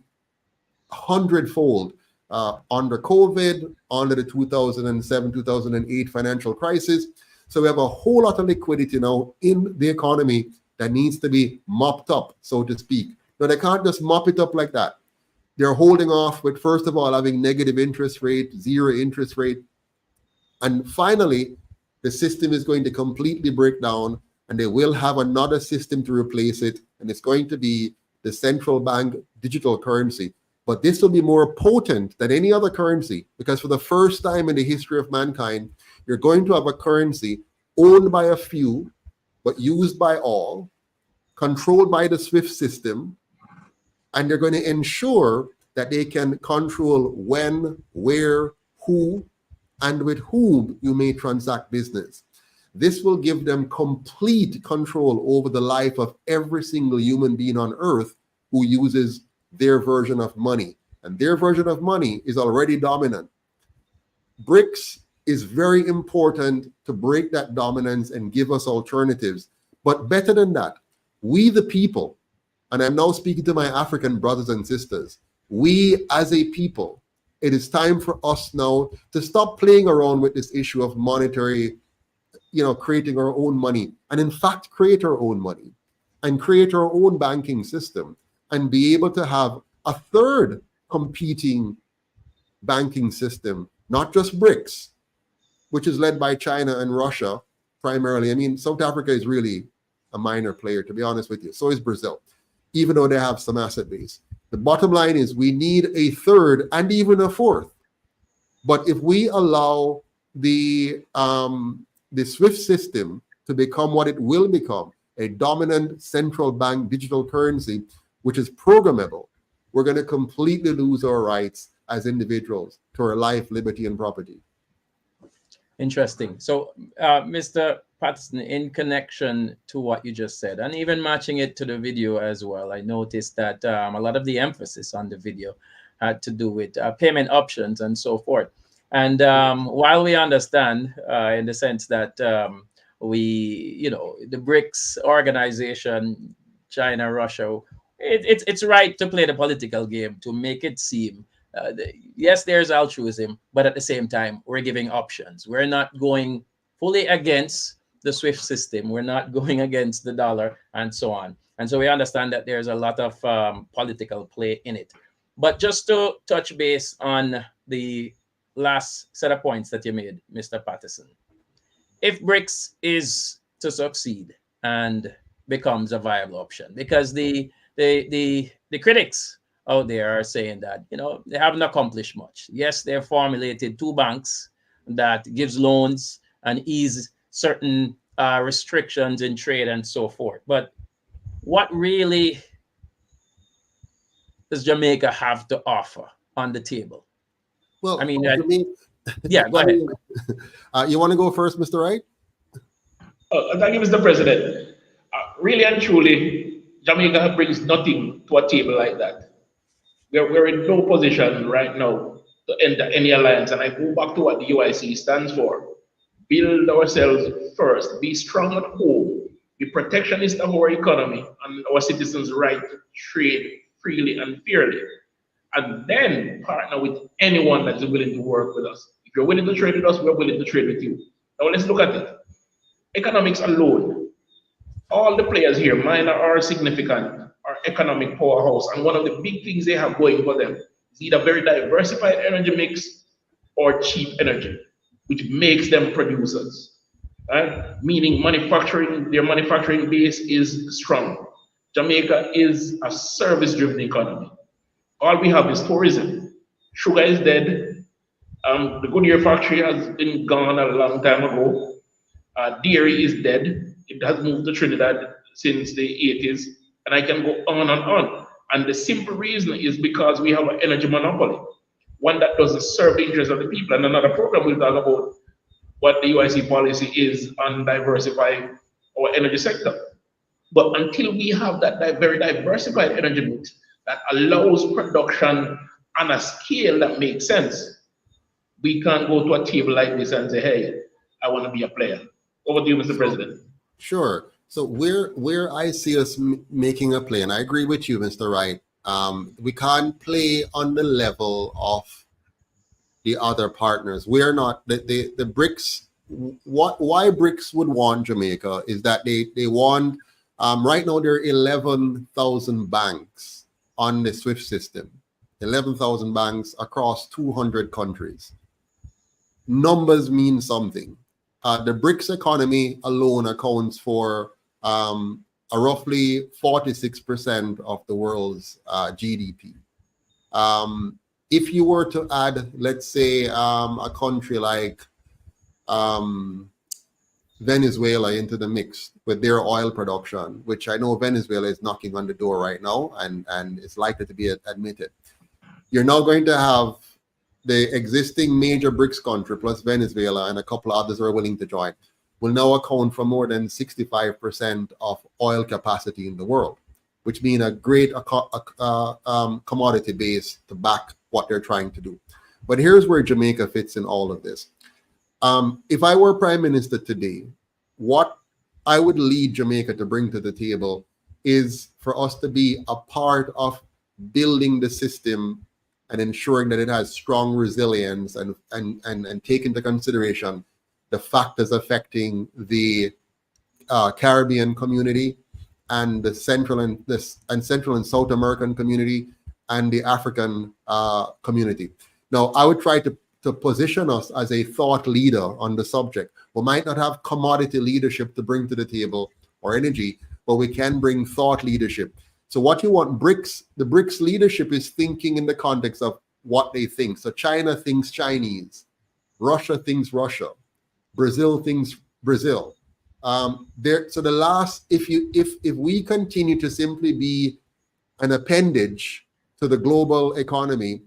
Speaker 3: 100-fold under COVID, under the 2007-2008 financial crisis. So we have a whole lot of liquidity now in the economy that needs to be mopped up, so to speak. Now, they can't just mop it up like that. They're holding off with, first of all, having negative interest rate, zero interest rate. And finally, the system is going to completely break down and they will have another system to replace it. And it's going to be the central bank digital currency. But this will be more potent than any other currency because for the first time in the history of mankind, you're going to have a currency owned by a few, but used by all, controlled by the SWIFT system, and they're going to ensure that they can control when, where, who, and with whom you may transact business. This will give them complete control over the life of every single human being on earth who uses their version of money. And their version of money is already dominant. BRICS is very important to break that dominance and give us alternatives. But better than that, we the people, and I'm now speaking to my African brothers and sisters, we as a people, it is time for us now to stop playing around with this issue of monetary, creating our own money, and in fact create our own money and create our own banking system and be able to have a third competing banking system, not just BRICS, which is led by China and Russia primarily. I mean, South Africa is really a minor player, to be honest with you. So is Brazil, even though they have some asset base. The bottom line is we need a third and even a fourth. But if we allow the SWIFT system to become what it will become, a dominant central bank digital currency, which is programmable, we're going to completely lose our rights as individuals to our life, liberty, and property.
Speaker 1: Interesting. So, Mr. Patterson, in connection to what you just said, and even matching it to the video as well, I noticed that a lot of the emphasis on the video had to do with payment options and so forth. And while we understand in the sense that the BRICS organization, China, Russia, it's right to play the political game to make it seem yes, there's altruism, but at the same time, we're giving options. We're not going fully against the SWIFT system. We're not going against the dollar and so on. And so we understand that there's a lot of political play in it. But just to touch base on the last set of points that you made, Mr. Patterson, if BRICS is to succeed and becomes a viable option, because the critics out there are saying that, they haven't accomplished much. Yes, they've formulated two banks that gives loans and ease certain restrictions in trade and so forth. But what really does Jamaica have to offer on the table?
Speaker 3: Well,
Speaker 1: I mean,
Speaker 3: yeah,
Speaker 1: go ahead.
Speaker 3: You want to go first, Mr. Wright?
Speaker 2: Thank you, Mr. President. Really and truly, Jamaica brings nothing to a table like that. We're in no position right now to enter any alliance. And I go back to what the UIC stands for. Build ourselves first. Be strong at home. Be protectionist of our economy and our citizens' right to trade freely and fairly. And then partner with anyone that is willing to work with us. If you're willing to trade with us, we're willing to trade with you. Now let's look at it. Economics alone. All the players here, minor or significant, are economic powerhouse. And one of the big things they have going for them is It's either very diversified energy mix or cheap energy, which makes them producers, right? Meaning their manufacturing base is strong. Jamaica is a service-driven economy. All we have is tourism. Sugar is dead. The Goodyear factory has been gone a long time ago. Dairy is dead. It has moved to Trinidad since the 80s, and I can go on and on. And the simple reason is because we have an energy monopoly, one that doesn't serve the interests of the people. And another program will talk about what the UIC policy is on diversifying our energy sector. But until we have that very diversified energy mix that allows production on a scale that makes sense, we can't go to a table like this and say, hey, I want to be a player. Over to you, Mr. President.
Speaker 3: Sure. So where I see us making a play, and I agree with you, Mr. Wright, we can't play on the level of the other partners. We're not the BRICS. Why BRICS would want Jamaica is that they want right now there are 11,000 banks on the SWIFT system, 11,000 banks across 200 countries. Numbers mean something. The BRICS economy alone accounts for roughly 46% of the world's GDP. If you were to add, let's say, a country like Venezuela into the mix with their oil production, which I know Venezuela is knocking on the door right now and it's likely to be admitted, you're now going to have the existing major BRICS country plus Venezuela and a couple others are willing to join will now account for more than 65% of oil capacity in the world, which means a great commodity base to back what they're trying to do. But here's where Jamaica fits in all of this. If I were Prime Minister today, what I would lead Jamaica to bring to the table is for us to be a part of building the system and ensuring that it has strong resilience and take into consideration the factors affecting the Caribbean community and the Central and South American community and the African community. Now, I would try to position us as a thought leader on the subject. We might not have commodity leadership to bring to the table or energy, but we can bring thought leadership. So what you want, the BRICS leadership is thinking in the context of what they think. So China thinks Chinese, Russia thinks Russia, Brazil thinks Brazil. If we continue to simply be an appendage to the global economy,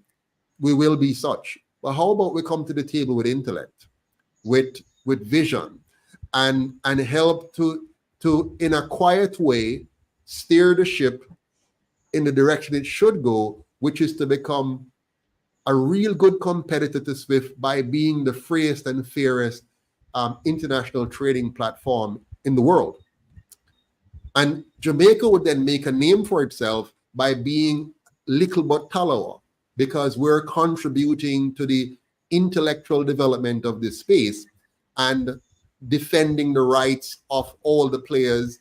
Speaker 3: we will be such. But how about we come to the table with intellect, with vision, and help to in a quiet way steer the ship in the direction it should go, which is to become a real good competitor to SWIFT by being the freest and fairest international trading platform in the world. And Jamaica would then make a name for itself by being little but Talawa, because we're contributing to the intellectual development of this space and defending the rights of all the players,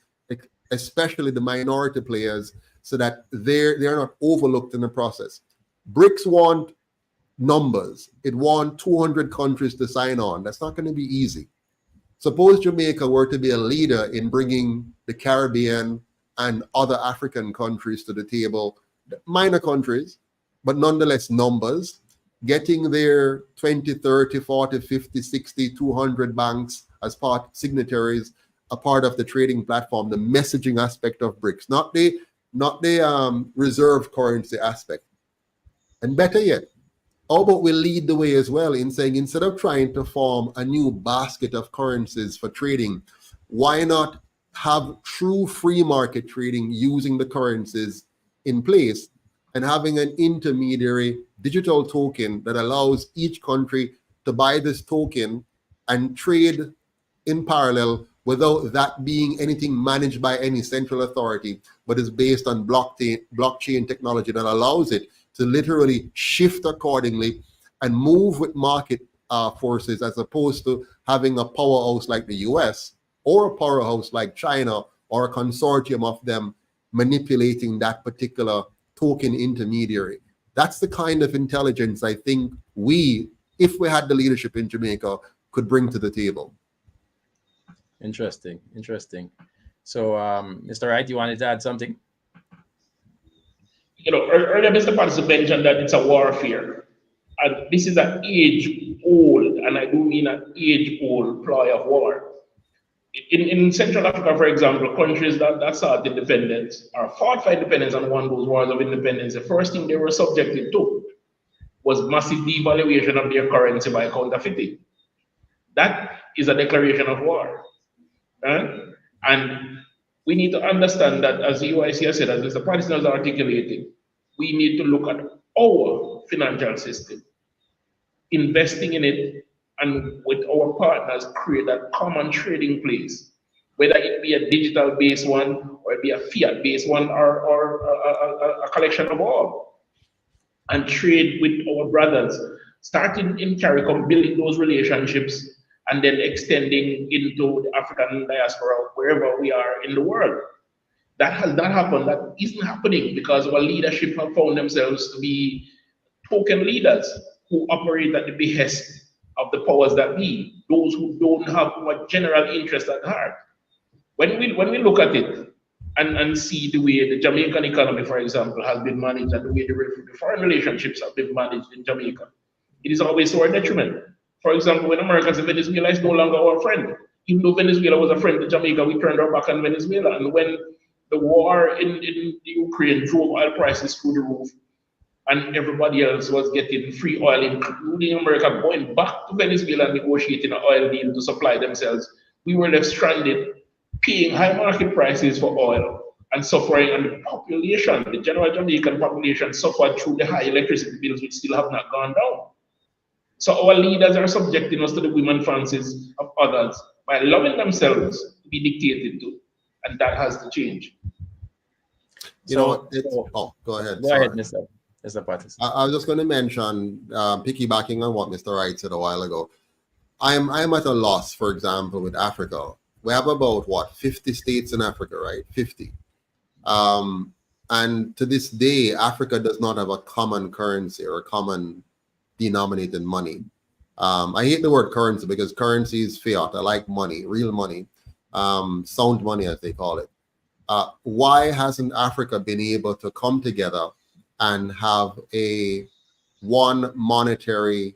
Speaker 3: especially the minority players, so that they're not overlooked in the process. BRICS want numbers. It wants 200 countries to sign on. That's not going to be easy. Suppose Jamaica were to be a leader in bringing the Caribbean and other African countries to the table, minor countries, but nonetheless numbers, getting their 20, 30, 40, 50, 60, 200 banks as signatories, a part of the trading platform, the messaging aspect of BRICS, not the reserve currency aspect. And better yet, how about we lead the way as well in saying, instead of trying to form a new basket of currencies for trading, why not have true free market trading using the currencies in place and having an intermediary digital token that allows each country to buy this token and trade in parallel without that being anything managed by any central authority, but is based on blockchain technology that allows it to literally shift accordingly and move with market forces, as opposed to having a powerhouse like the US or a powerhouse like China or a consortium of them manipulating that particular token intermediary. That's the kind of intelligence I think we, if we had the leadership in Jamaica, could bring to the table.
Speaker 1: Interesting. So, Mr. Wright, you wanted to add something?
Speaker 2: Earlier Mr. Patterson mentioned that it's a warfare. And this is an age-old, and I do mean an age-old ploy of war. In Central Africa, for example, countries that sought independence or fought for independence and won those wars of independence, the first thing they were subjected to was massive devaluation of their currency by counterfeiting. That is a declaration of war. And we need to understand that, as the UIC has said, as Mr. Patterson has articulated, we need to look at our financial system, investing in it, and with our partners create a common trading place, whether it be a digital-based one, or it be a fiat-based one, or a collection of all, and trade with our brothers, starting in CARICOM, building those relationships, and then extending into the African diaspora, wherever we are in the world. That has not happened. That isn't happening because our leadership have found themselves to be token leaders who operate at the behest of the powers that be, those who don't have a general interest at heart. When we look at it and see the way the Jamaican economy, for example, has been managed and the way the foreign relationships have been managed in Jamaica, it is always to our detriment. For example, when Americans say Venezuela is no longer our friend, even though Venezuela was a friend to Jamaica, we turned our back on Venezuela. And when the war in Ukraine drove oil prices through the roof, and everybody else was getting free oil, including America, going back to Venezuela and negotiating an oil deal to supply themselves, we were left stranded, paying high market prices for oil and suffering. And the population, the general Jamaican population, suffered through the high electricity bills, which still have not gone down. So our leaders are subjecting us to the whim and fancies of others by allowing themselves to be dictated to, and that has to change.
Speaker 3: Go ahead.
Speaker 1: Go ahead, Mr. Patterson.
Speaker 3: I was just going to mention, piggybacking on what Mr. Wright said a while ago, I'm at a loss, for example, with Africa. We have about, 50 states in Africa, right? 50. And to this day, Africa does not have a common currency or a common denominated money. I hate the word currency because currency is fiat. I like money, real money, sound money, as they call it. Why hasn't Africa been able to come together and have one monetary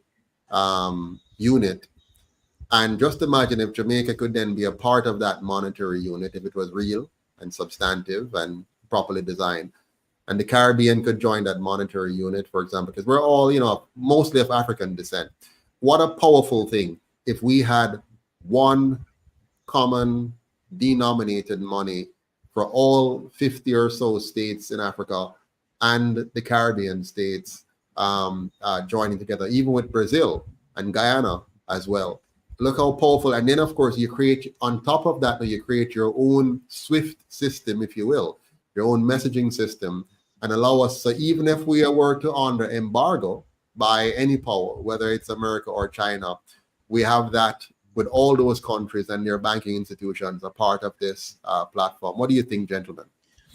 Speaker 3: unit? And just imagine if Jamaica could then be a part of that monetary unit, if it was real and substantive and properly designed. And the Caribbean could join that monetary unit, for example, because we're all, mostly of African descent. What a powerful thing if we had one common denominated money for all 50 or so states in Africa and the Caribbean states joining together, even with Brazil and Guyana as well. Look how powerful. And then, of course, you create, on top of that, you create your own SWIFT system, if you will, your own messaging system, and allow us, so even if we were to under embargo by any power, whether it's America or China, we have that with all those countries and their banking institutions a part of this platform. What do you think, gentlemen?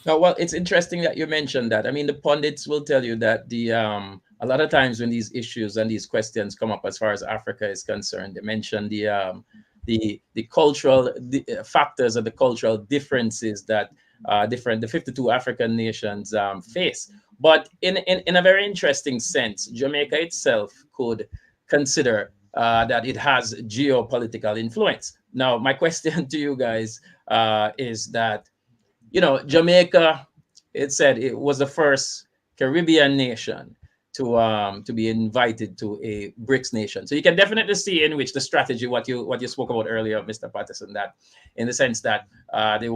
Speaker 1: Well, it's interesting that you mentioned that. I mean, the pundits will tell you that a lot of times when these issues and these questions come up as far as Africa is concerned, they mention the cultural factors and the cultural differences that the 52 African nations face. But in a very interesting sense, Jamaica itself could consider that it has geopolitical influence. Now, my question to you guys is that, Jamaica, it said it was the first Caribbean nation to be invited to a BRICS nation. So you can definitely see in which the strategy, what you spoke about earlier, Mr. Patterson, that in the sense that they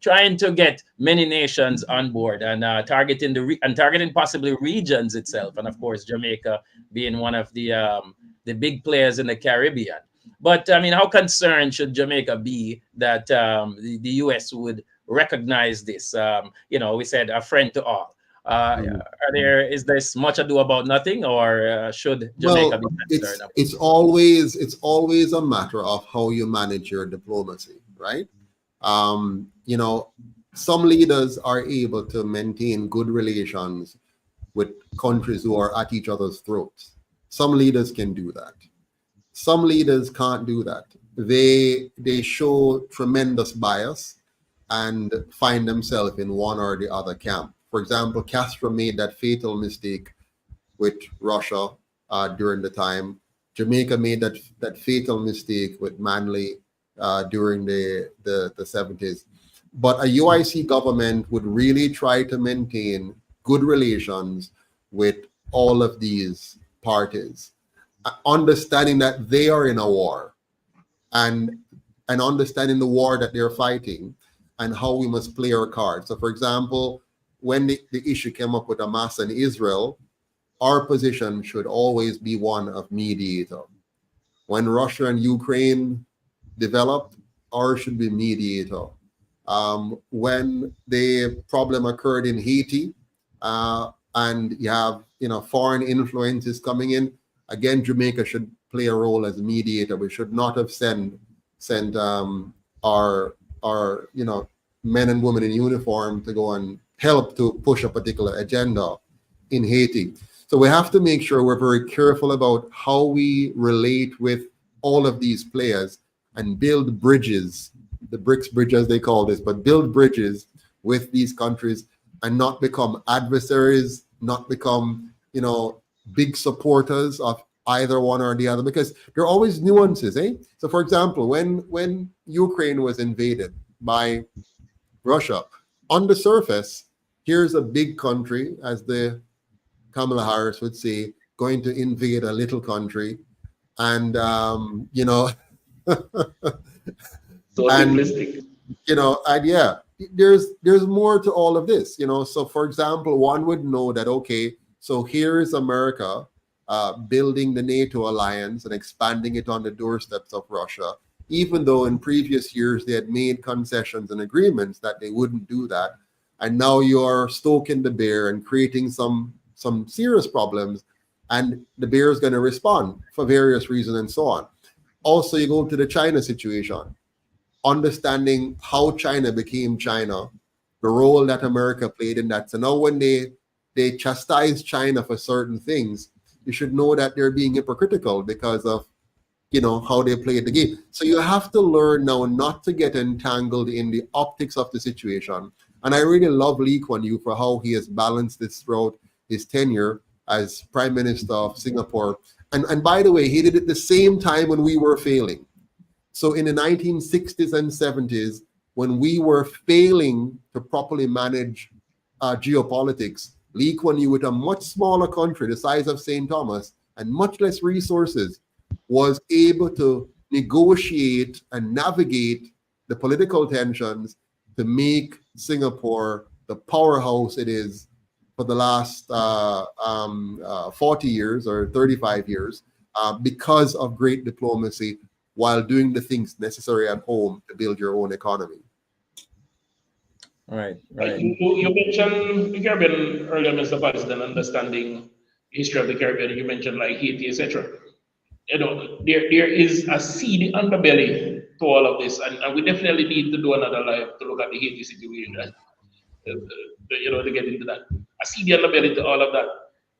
Speaker 1: trying to get many nations on board and targeting possibly regions itself, and of course Jamaica being one of the big players in the Caribbean. But I mean, how concerned should Jamaica be that the U.S. would recognize this? We said a friend to all. Is this much ado about nothing, or should Jamaica be concerned?
Speaker 3: It's always a matter of how you manage your diplomacy, right? Some leaders are able to maintain good relations with countries who are at each other's throats. Some leaders can do that. Some leaders can't do that. They show tremendous bias and find themselves in one or the other camp. For example, Castro made that fatal mistake with Russia during the time. Jamaica made that fatal mistake with Manley during the 70s. But a UIC government would really try to maintain good relations with all of these parties, understanding that they are in a war and understanding the war that they're fighting and how we must play our cards. So, for example, when the issue came up with Hamas and Israel, our position should always be one of mediator. When Russia and Ukraine developed, ours should be mediator. When the problem occurred in Haiti, and you have foreign influences coming in, again, Jamaica should play a role as a mediator. We should not have sent our men and women in uniform to go and help to push a particular agenda in Haiti. So we have to make sure we're very careful about how we relate with all of these players and build bridges, the Brics bridge as they call this, but build bridges with these countries and not become adversaries, not become, big supporters of either one or the other, because there are always nuances, eh? So for example, when Ukraine was invaded by Russia, on the surface, here's a big country, as the Kamala Harris would say, going to invade a little country. And,
Speaker 2: So
Speaker 3: and,
Speaker 2: simplistic.
Speaker 3: and yeah, there's more to all of this, So for example, one would know that, okay, so here's America building the NATO alliance and expanding it on the doorsteps of Russia, even though in previous years they had made concessions and agreements that they wouldn't do that. And now you're stoking the bear and creating some serious problems, and the bear is going to respond for various reasons and so on. Also, you go to the China situation, understanding how China became China, the role that America played in that. So now when they chastise China for certain things, you should know that they're being hypocritical because of how they played the game. So you have to learn now not to get entangled in the optics of the situation. And I really love Lee Kuan Yew for how he has balanced this throughout his tenure as Prime Minister of Singapore. And by the way, he did it the same time when we were failing. So in the 1960s and 70s, when we were failing to properly manage geopolitics, Lee Kuan Yew, with a much smaller country, the size of St. Thomas, and much less resources, was able to negotiate and navigate the political tensions to make Singapore the powerhouse it is for the last 40 years or 35 years because of great diplomacy while doing the things necessary at home to build your own economy.
Speaker 1: Right.
Speaker 2: You mentioned the Caribbean earlier, Mr. President, understanding the history of the Caribbean. You mentioned like Haiti, etc. There is a seedy underbelly to all of this, and we definitely need to do another live to look at the Haiti situation, to get into that. A seedy underbelly to all of that.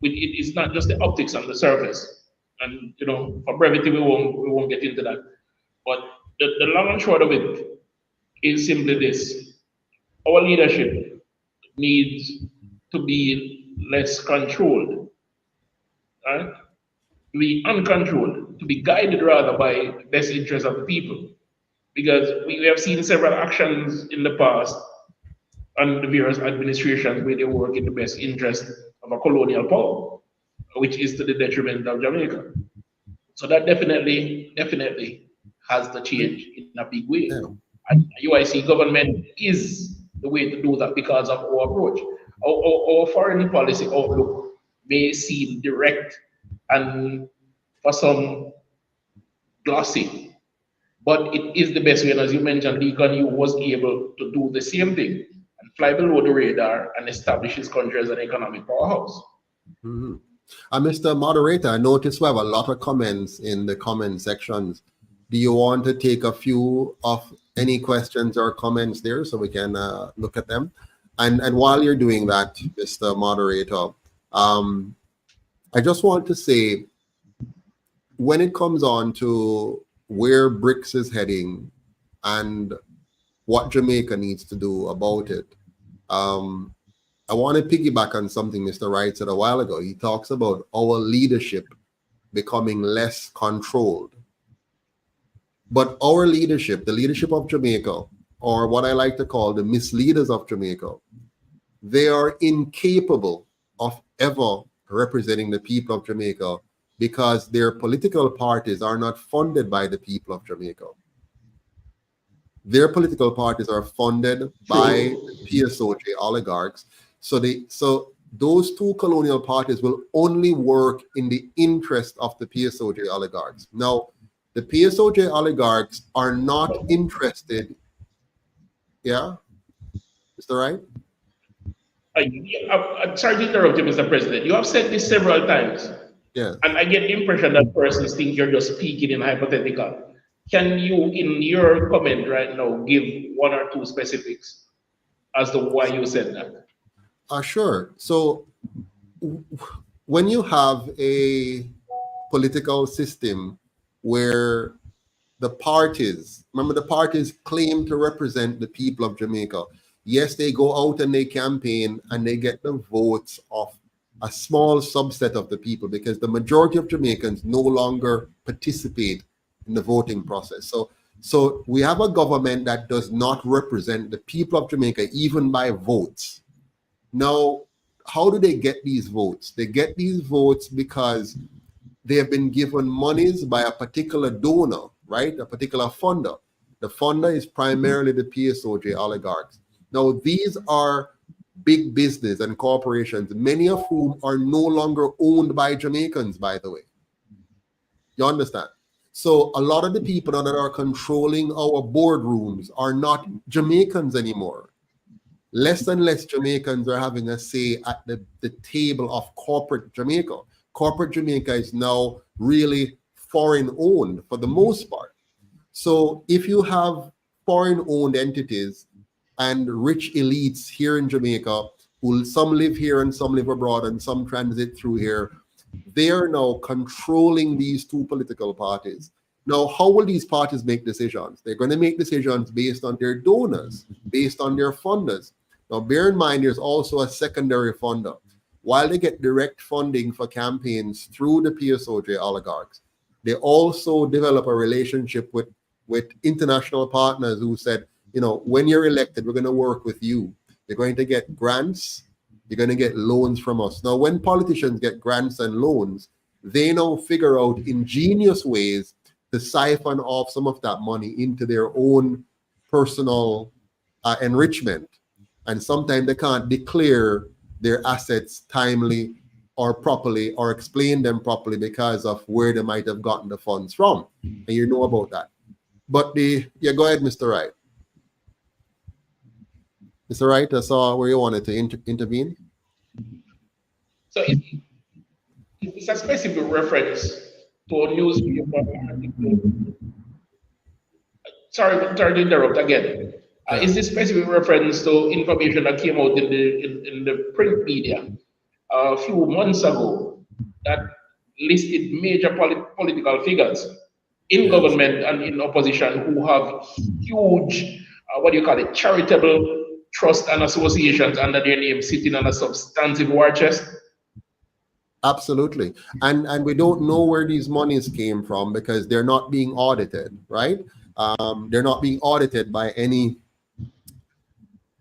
Speaker 2: It's not just the optics on the surface, and for brevity we won't get into that. But the long and short of it is simply this: our leadership needs to be less controlled, right? To be uncontrolled, to be guided rather by the best interests of the people. Because we have seen several actions in the past and the various administrations where they work in the best interest of a colonial power, which is to the detriment of Jamaica. So that definitely has to change in a big way.
Speaker 3: Yeah.
Speaker 2: And UIC government is the way to do that because of our approach. Our foreign policy outlook may seem direct and for some glossy, but it is the best way. And as you mentioned, Lee Kuan Yew was able to do the same thing and fly below the radar and establish his country as an economic powerhouse.
Speaker 3: Mm-hmm. Mr. Moderator, I noticed we have a lot of comments in the comment sections. Do you want to take a few of any questions or comments there so we can look at them? And while you're doing that, Mr. Moderator, I just want to say, when it comes on to where BRICS is heading and what Jamaica needs to do about it, I want to piggyback on something Mr. Wright said a while ago. He talks about our leadership becoming less controlled. But our leadership, the leadership of Jamaica, or what I like to call the misleaders of Jamaica, they are incapable of ever representing the people of Jamaica because their political parties are not funded by the people of Jamaica. Their political parties are funded by PSOJ oligarchs. So those two colonial parties will only work in the interest of the PSOJ oligarchs. Now, the PSOJ oligarchs are not interested. Yeah, Mr. Wright?
Speaker 2: Sorry to interrupt you, Mr. President. You have said this several times.
Speaker 3: Yeah.
Speaker 2: And I get the impression that persons think you're just speaking in hypothetical. Can you, in your comment right now, give one or two specifics as to why you said that?
Speaker 3: Sure. So when you have a political system where the parties, remember the parties claim to represent the people of Jamaica. Yes, they go out and they campaign and they get the votes of a small subset of the people because the majority of Jamaicans no longer participate in the voting process. So we have a government that does not represent the people of Jamaica even by votes. Now, how do they get these votes? They get these votes because they have been given monies by a particular donor, right? A particular funder. The funder is primarily the PSOJ oligarchs. Now, these are big business and corporations, many of whom are no longer owned by Jamaicans, by the way. You understand? So a lot of the people that are controlling our boardrooms are not Jamaicans anymore. Less and less Jamaicans are having a say at the table of corporate Jamaica. Corporate Jamaica is now really foreign owned for the most part. So if you have foreign owned entities and rich elites here in Jamaica, who some live here and some live abroad and some transit through here, they are now controlling these two political parties. Now, how will these parties make decisions? They're going to make decisions based on their donors, based on their funders. Now, bear in mind, there's also a secondary funder. While they get direct funding for campaigns through the PSOJ oligarchs, they also develop a relationship with international partners who said, you know, when you're elected, we're going to work with you. You're going to get grants. You're going to get loans from us. Now, when politicians get grants and loans, they now figure out ingenious ways to siphon off some of that money into their own personal enrichment. And sometimes they can't declare their assets timely or properly or explain them properly because of where they might have gotten the funds from. And you know about that. But go ahead, Mr. Wright. Mr. Wright, I saw where you wanted to intervene.
Speaker 2: So it's a specific reference to a newspaper article. Sorry to interrupt again. Is this specific reference to information that came out in the print media a few months ago that listed major political figures in government and in opposition who have huge, charitable trust and associations under their name sitting on a substantive war chest?
Speaker 3: Absolutely. And we don't know where these monies came from because they're not being audited, right? They're not being audited by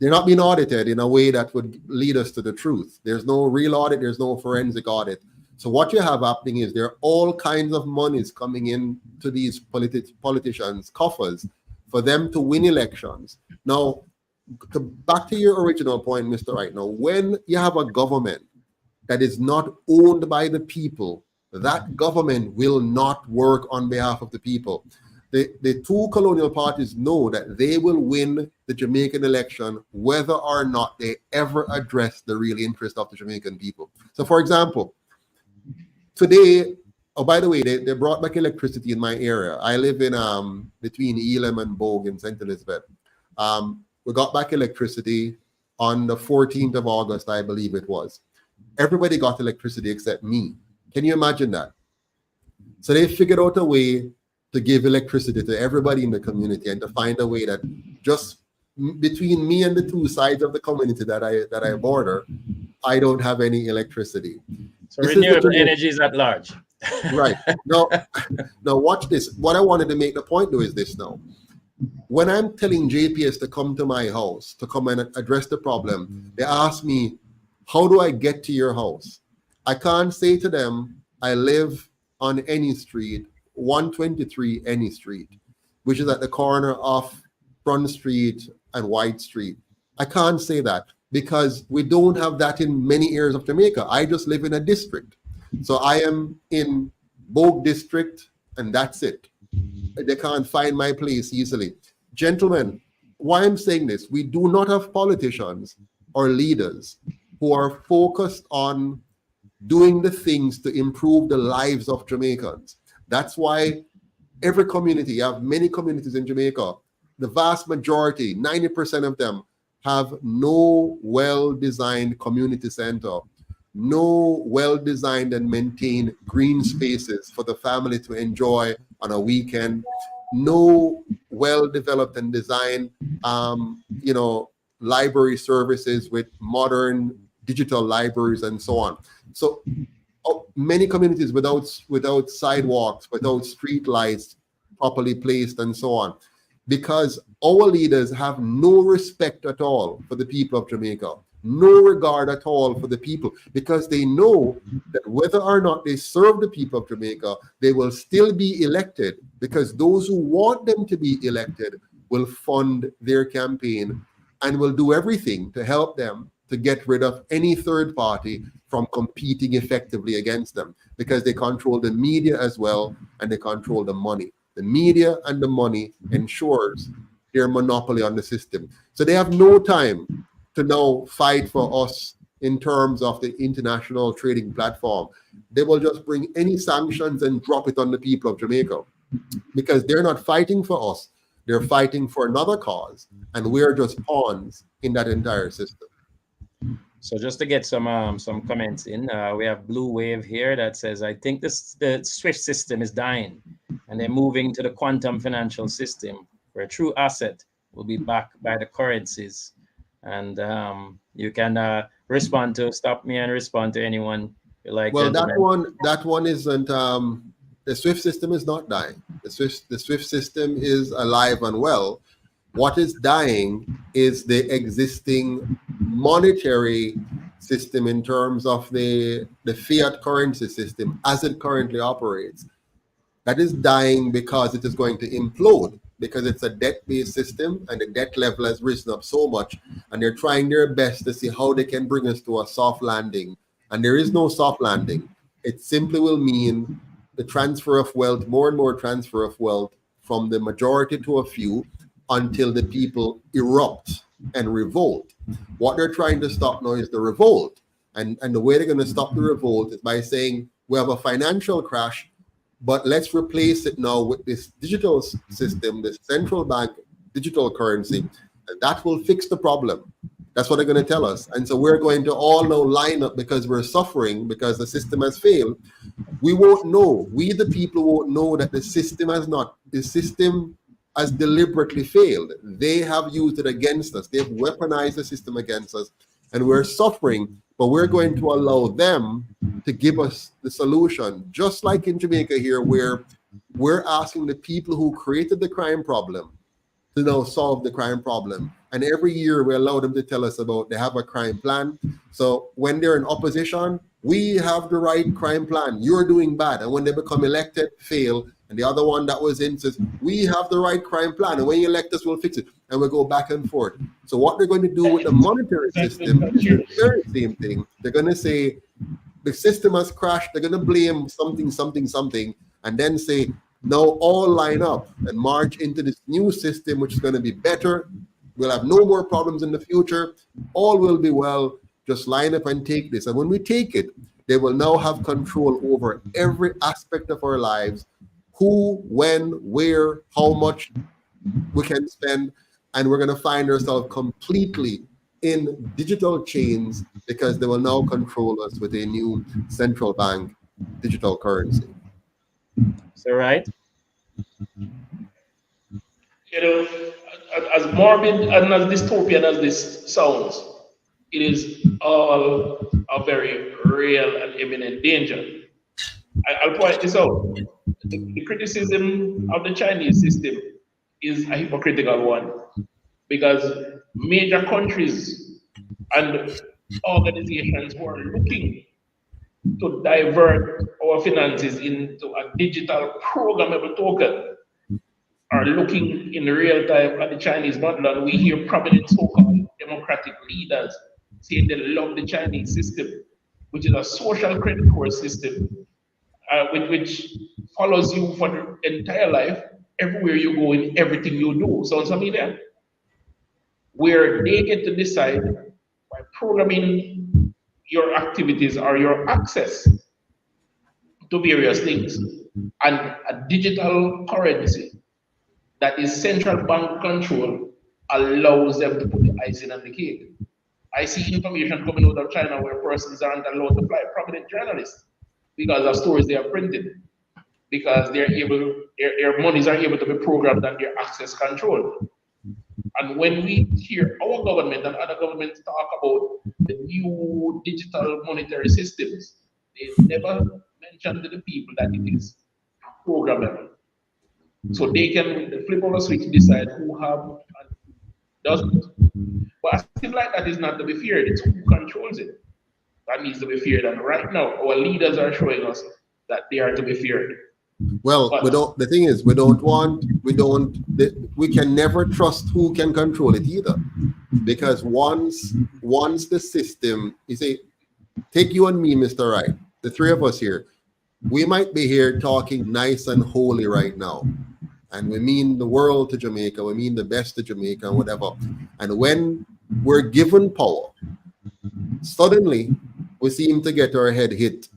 Speaker 3: they're not being audited in a way that would lead us to the truth. There's no real audit. There's no forensic audit. So what you have happening is there are all kinds of monies coming in to these politicians' coffers for them to win elections. Now, back to your original point, Mr. Wright. Now, when you have a government that is not owned by the people, that government will not work on behalf of the people. The two colonial parties know that they will win the Jamaican election whether or not they ever address the real interest of the Jamaican people. So, for example, today, oh, by the way, they brought back electricity in my area. I live in between Elam and Bogue in St. Elizabeth. We got back electricity on the 14th of August, I believe it was. everybody got electricity except me. Can you imagine that? So they figured out a way to give electricity to everybody in the community and to find a way that just between me and the two sides of the community that I border, I don't have any electricity.
Speaker 1: So renewable energy is at large.
Speaker 3: Right. Now watch this. What I wanted to make the point though is this now. When I'm telling JPS to come to my house, to come and address the problem, they ask me, how do I get to your house? I can't say to them, I live on any street, 123 any street, which is at the corner of Front Street and White Street. I can't say that because we don't have that in many areas of Jamaica. I just live in a district. So I am in Bogue District and that's it. They can't find my place easily. Gentlemen, why I'm saying this, we do not have politicians or leaders who are focused on doing the things to improve the lives of Jamaicans. That's why every community, you have many communities in Jamaica, the vast majority, 90% of them, have no well-designed community center, no well-designed and maintained green spaces for the family to enjoy on a weekend, no well-developed and designed, library services with modern digital libraries and so on. So many communities without sidewalks, without street lights properly placed and so on, because our leaders have no respect at all for the people of Jamaica, no regard at all for the people, because they know that whether or not they serve the people of Jamaica, they will still be elected, because those who want them to be elected will fund their campaign and will do everything to help them to get rid of any third party from competing effectively against them, because they control the media as well and they control the money. The media and the money ensures their monopoly on the system. So they have no time to now fight for us in terms of the international trading platform. They will just bring any sanctions and drop it on the people of Jamaica, because they're not fighting for us. They're fighting for another cause, and we're just pawns in that entire system.
Speaker 1: So just to get some comments in, we have Blue Wave here that says, I think the SWIFT system is dying and they're moving to the quantum financial system where a true asset will be backed by the currencies. And you can stop me and respond to anyone you like.
Speaker 3: Well, that one isn't, the SWIFT system is not dying. The SWIFT system is alive and well. What is dying is the existing monetary system in terms of the fiat currency system as it currently operates. That is dying because it is going to implode, because it's a debt-based system and the debt level has risen up so much, and they're trying their best to see how they can bring us to a soft landing. And there is no soft landing. It simply will mean the transfer of wealth, more and more transfer of wealth from the majority to a few, until the people erupt and revolt. What they're trying to stop now is the revolt. And the way they're going to stop the revolt is by saying, we have a financial crash, but let's replace it now with this digital system, this central bank digital currency, and that will fix the problem. That's what they're going to tell us. And so we're going to all now line up because we're suffering, because the system has failed. We won't know. We, the people, won't know that the system has deliberately failed. They have used it against us. They've weaponized the system against us, and we're suffering, but we're going to allow them to give us the solution. Just like in Jamaica here, where we're asking the people who created the crime problem to now solve the crime problem. And every year we allow them to tell us about, they have a crime plan. So when they're in opposition, we have the right crime plan. You're doing bad. And when they become elected, fail. And the other one that was in says, we have the right crime plan. And when you elect us, we'll fix it. And we go back and forth. So what they're going to do with the monetary system is the very same thing. They're going to say, the system has crashed. They're going to blame something, and then say, now all line up and march into this new system, which is going to be better. We'll have no more problems in the future. All will be well. Just line up and take this. And when we take it, they will now have control over every aspect of our lives. Who, when, where, how much we can spend. And we're going to find ourselves completely in digital chains because they will now control us with a new central bank digital currency.
Speaker 1: Is that right?
Speaker 2: You know, as morbid and as dystopian as this sounds, it is all a very real and imminent danger. I'll point this out. The criticism of the Chinese system is a hypocritical one because major countries and organizations who are looking to divert our finances into a digital programmable token are looking in real time at the Chinese model, and we hear prominent so-called democratic leaders saying they love the Chinese system, which is a social credit score system, which follows you for the entire life, everywhere you go, in everything you do. Sounds familiar? Where they get to decide by programming your activities or your access to various things, and a digital currency that is central bank control allows them to put the icing on the cake. I see information coming out of China where persons aren't allowed to fly, prominent journalists, because of stories they are printed, because they're able, their monies are able to be programmed and their access controlled. And when we hear our government and other governments talk about the new digital monetary systems, they never mention to the people that it is programmable. So they can, with the flip of a switch, decide who have and who doesn't. But a system like that is not to be feared. It's who controls it that needs to be feared. And right now, our leaders are showing us that they are to be feared.
Speaker 3: Well,
Speaker 2: But
Speaker 3: we don't. The thing is, we can never trust who can control it either, because once the system, you say, take you and me, Mr. Wright, the three of us here, we might be here talking nice and holy right now, and we mean the world to Jamaica, we mean the best to Jamaica, and whatever. And when we're given power, suddenly we seem to get our head hit,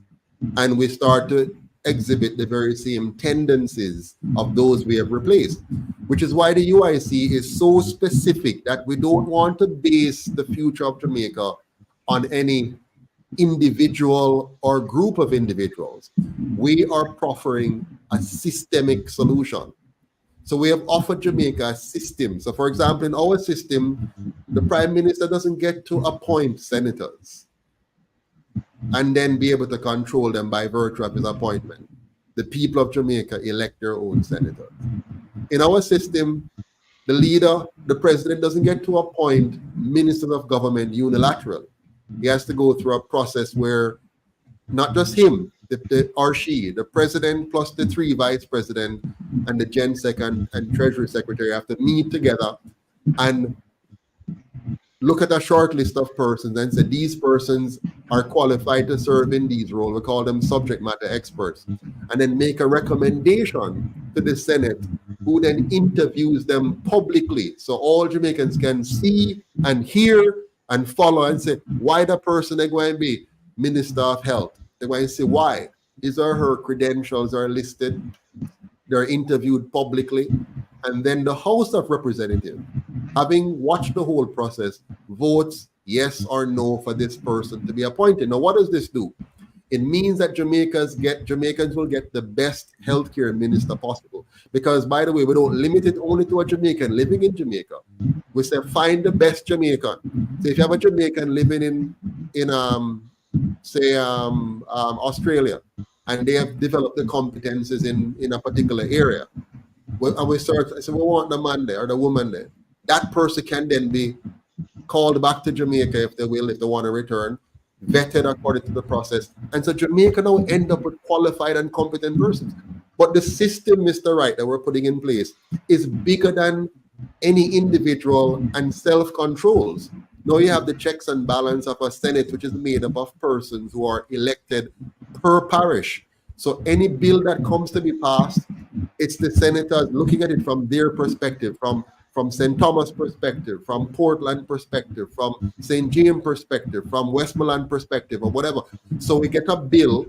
Speaker 3: and we start to exhibit the very same tendencies of those we have replaced, which is why the UIC is so specific that we don't want to base the future of Jamaica on any individual or group of individuals. We are proffering a systemic solution. So we have offered Jamaica a system. So for example, in our system, the Prime Minister doesn't get to appoint senators and then be able to control them by virtue of his appointment. The people of Jamaica elect their own senators. In our system, the leader, the president, doesn't get to appoint ministers of government unilaterally. He has to go through a process where not just him, or she, the president plus the three vice president and the Gen Sec and Treasury Secretary have to meet together and look at a short list of persons and say these persons are qualified to serve in these roles. We call them subject matter experts, and then make a recommendation to the Senate, who then interviews them publicly so all Jamaicans can see and hear and follow and say why the person they're going to be Minister of Health. They're going to say why. His or her credentials are listed. They're interviewed publicly. And then the House of Representatives, having watched the whole process, votes yes or no for this person to be appointed. Now, what does this do? It means that Jamaicans will get the best healthcare minister possible. Because, by the way, we don't limit it only to a Jamaican living in Jamaica. We say find the best Jamaican. So if you have a Jamaican living in Australia, and they have developed the competences in a particular area, and we start, I say, we want the man there or the woman there. That person can then be called back to Jamaica if they want to return, vetted according to the process. And so Jamaica now end up with qualified and competent persons. But the system, Mr. Wright, that we're putting in place is bigger than any individual and self-controls. Now you have the checks and balance of a Senate, which is made up of persons who are elected per parish. So any bill that comes to be passed, it's the senators looking at it from their perspective, from St. Thomas perspective, from Portland perspective, from St. James perspective, from Westmoreland perspective, or whatever. So we get a bill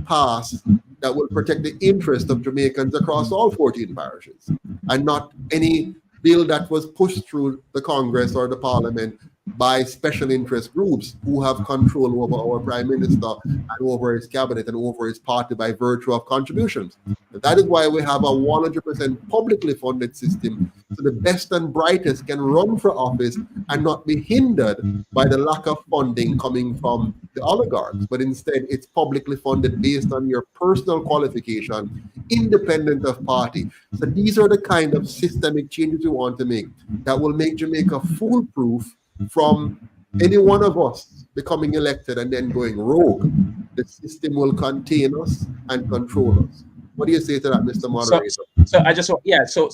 Speaker 3: passed that will protect the interest of Jamaicans across all 14 parishes, and not any bill that was pushed through the Congress or the Parliament by special interest groups who have control over our prime minister and over his cabinet and over his party by virtue of contributions. And that is why we have a 100% publicly funded system, so the best and brightest can run for office and not be hindered by the lack of funding coming from the oligarchs, but instead it's publicly funded based on your personal qualification, independent of party. So these are the kind of systemic changes we want to make that will make Jamaica foolproof from any one of us becoming elected and then going rogue. The system will contain us and control us. What do you say to that, Mr. Moderator?
Speaker 1: So I just so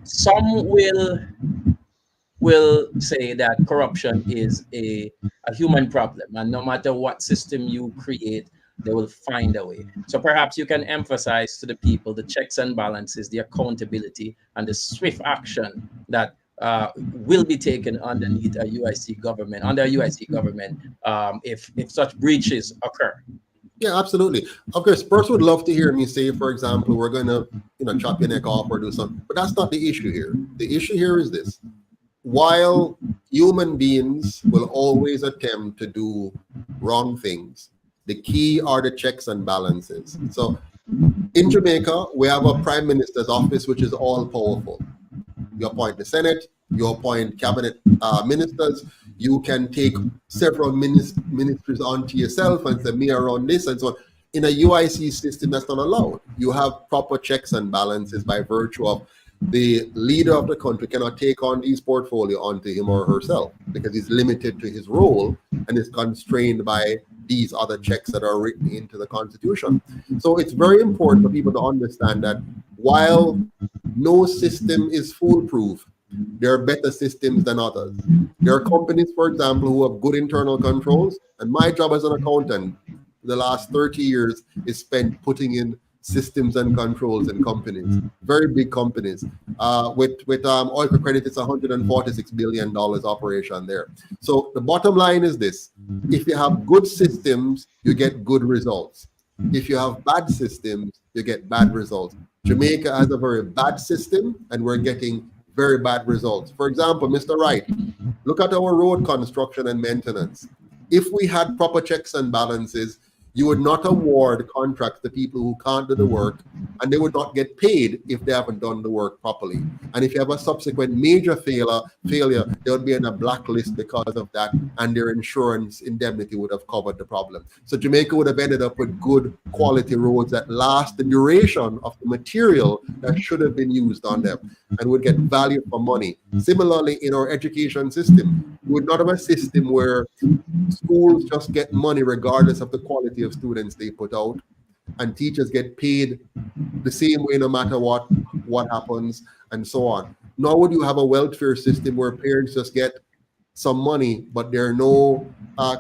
Speaker 1: some will say that corruption is a human problem, and no matter what system you create, they will find a way. So perhaps you can emphasize to the people the checks and balances, the accountability, and the swift action that will be taken underneath a UIC government, under a UIC government, if such breaches occur.
Speaker 3: Yeah, absolutely. Of course, first would love to hear me say, for example, we're going to, chop your neck off or do something, but that's not the issue here. The issue here is this: while human beings will always attempt to do wrong things, the key are the checks and balances. So in Jamaica, we have a prime minister's office, which is all powerful. You appoint the Senate, you appoint cabinet ministers, you can take several ministries onto yourself and say, me around this and so on. In a UIC system, that's not allowed. You have proper checks and balances by virtue of the leader of the country cannot take on these portfolio onto him or herself because he's limited to his role and is constrained by these other checks that are written into the Constitution. So it's very important for people to understand that while no system is foolproof, there are better systems than others. There are companies, for example, who have good internal controls, and my job as an accountant the last 30 years is spent putting in systems and controls in companies, very big companies. With oil for credit, it's $146 billion operation there. So the bottom line is this: if you have good systems, you get good results. If you have bad systems, you get bad results. Jamaica has a very bad system, and we're getting very bad results. For example, Mr. Wright, look at our road construction and maintenance. If we had proper checks and balances, you would not award contracts to people who can't do the work, and they would not get paid if they haven't done the work properly. And if you have a subsequent major failure, they would be on a blacklist because of that, and their insurance indemnity would have covered the problem. So Jamaica would have ended up with good quality roads that last the duration of the material that should have been used on them, and would get value for money. Similarly, in our education system, we would not have a system where schools just get money regardless of the quality of students they put out, and teachers get paid the same way no matter what happens, and so on. Nor would you have a welfare system where parents just get some money, but there are no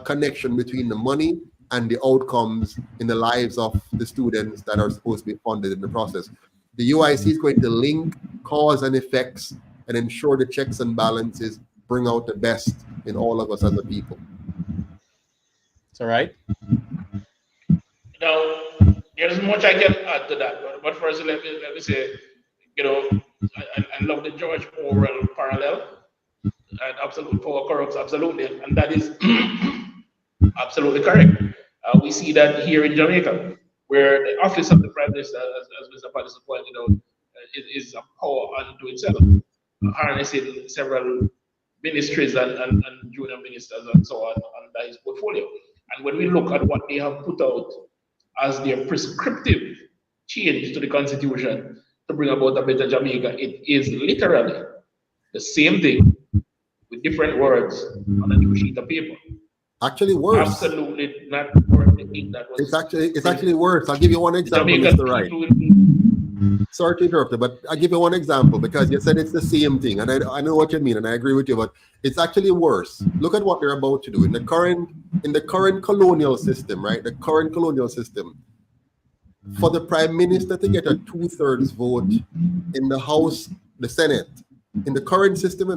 Speaker 3: connection between the money and the outcomes in the lives of the students that are supposed to be funded in the process. The UIC is going to link cause and effects and ensure the checks and balances bring out the best in all of us as a people.
Speaker 1: It's all right.
Speaker 2: Now, there's much I can add to that, but first let me say, I love the George Orwell parallel, and absolute power corrupts absolutely, and that is absolutely correct. We see that here in Jamaica, where the office of the Prime Minister, as Mr. Patterson pointed out, is a power unto itself, harnessing several ministries and junior ministers and so on under his portfolio. And when we look at what they have put out as their prescriptive change to the Constitution to bring about a better Jamaica, it is literally the same thing with different words on a new sheet of paper.
Speaker 3: Actually worse.
Speaker 2: Absolutely not worth the ink that was.
Speaker 3: It's actually worse. I'll give you one example, Mr. Wright. Sorry to interrupt you, but I'll give you one example because you said it's the same thing, and I know what you mean, and I agree with you, but it's actually worse. Look at what they're about to do in the current colonial system, right? The current colonial system. For the Prime Minister to get a 2/3 vote in the House, the Senate, in the current system,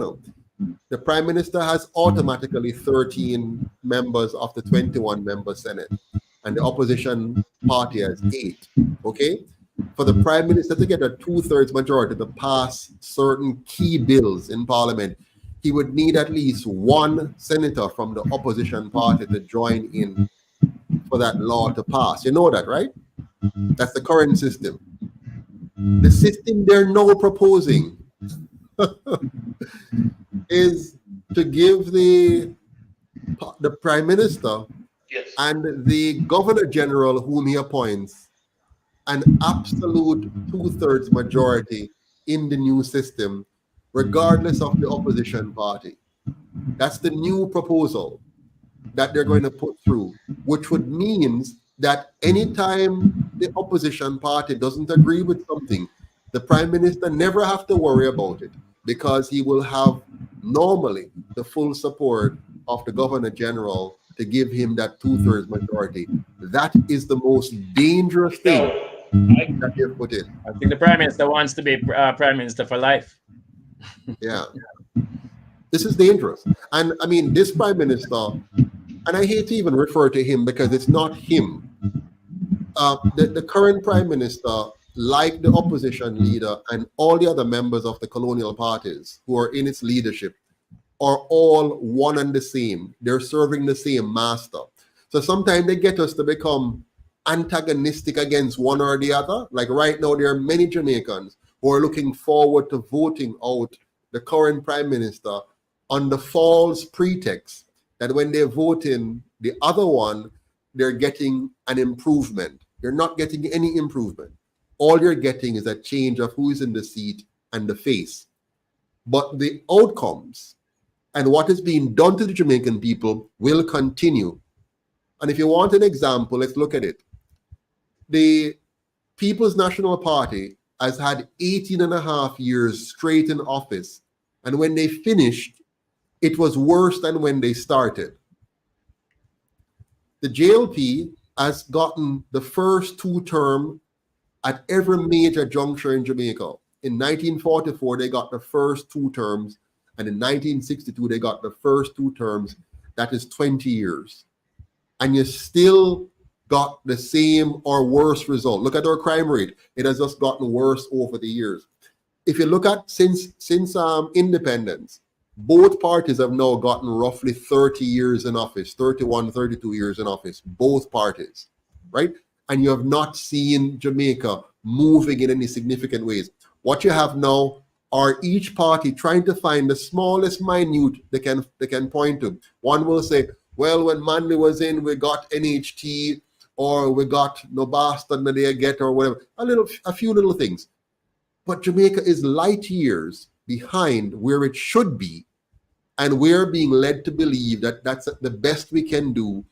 Speaker 3: the Prime Minister has automatically 13 members of the 21-member Senate, and the opposition party has 8. Okay? For the Prime Minister to get a 2/3 majority to pass certain key bills in Parliament, he would need at least one senator from the opposition party to join in for that law to pass. You know that, right? That's the current system. The system they're now proposing is to give the prime minister
Speaker 2: Yes.
Speaker 3: and the governor general whom he appoints an absolute 2/3 majority in the new system, regardless of the opposition party. That's the new proposal that they're going to put through, which would mean that anytime the opposition party doesn't agree with something, the prime minister never have to worry about it, because he will have normally the full support of the governor general to give him that 2/3 majority. That is the most dangerous thing that they've put in.
Speaker 1: I think the prime minister wants to be prime minister for life.
Speaker 3: Yeah. This is dangerous. And I mean, this prime minister, and I hate to even refer to him because it's not him. The current prime minister, like the opposition leader and all the other members of the colonial parties who are in its leadership, are all one and the same. They're serving the same master. So sometimes they get us to become antagonistic against one or the other. Like right now, there are many Jamaicans who are looking forward to voting out the current prime minister on the false pretext that when they vote in the other one, they're getting an improvement. You're not getting any improvement. All you're getting is a change of who is in the seat and the face. But the outcomes and what is being done to the Jamaican people will continue. And if you want an example, let's look at it. The People's National Party has had 18.5 years straight in office. And when they finished, it was worse than when they started. The JLP has gotten the first 2 terms at every major juncture in Jamaica. In 1944, they got the first 2 terms. And in 1962, they got the first 2 terms. That is 20 years. And you still got the same or worse result. Look at our crime rate. It has just gotten worse over the years. If you look at since independence, both parties have now gotten roughly 30 years in office, 31, 32 years in office, both parties, right? And you have not seen Jamaica moving in any significant ways. What you have now are each party trying to find the smallest minute they can point to. One will say, well, when Manley was in, we got NHT, or we got no Boston that they get, or whatever. A few little things. But Jamaica is light years behind where it should be, and we're being led to believe that that's the best we can do,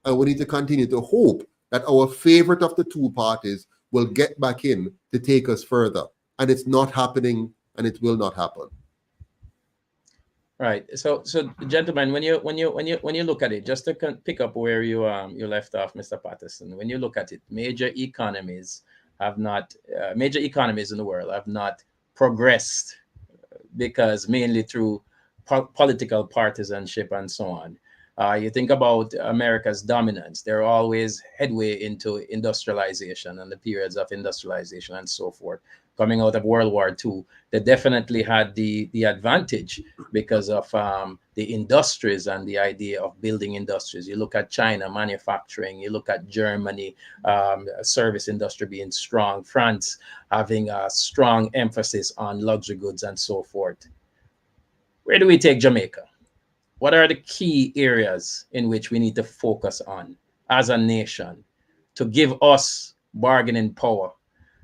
Speaker 3: and we need to continue to hope that our favorite of the 2 parties will get back in to take us further. And it's not happening, and it will not happen.
Speaker 1: Right. So gentlemen, when you look at it, just to pick up where you left off, Mr. Patterson, when you look at it, major economies in the world have not progressed because mainly through political partisanship and so on. You think about America's dominance, they're always headway into industrialization and the periods of industrialization and so forth. Coming out of World War II, they definitely had the advantage because of the industries and the idea of building industries. You look at China, manufacturing, you look at Germany, service industry being strong, France having a strong emphasis on luxury goods and so forth. Where do we take Jamaica? What are the key areas in which we need to focus on as a nation to give us bargaining power,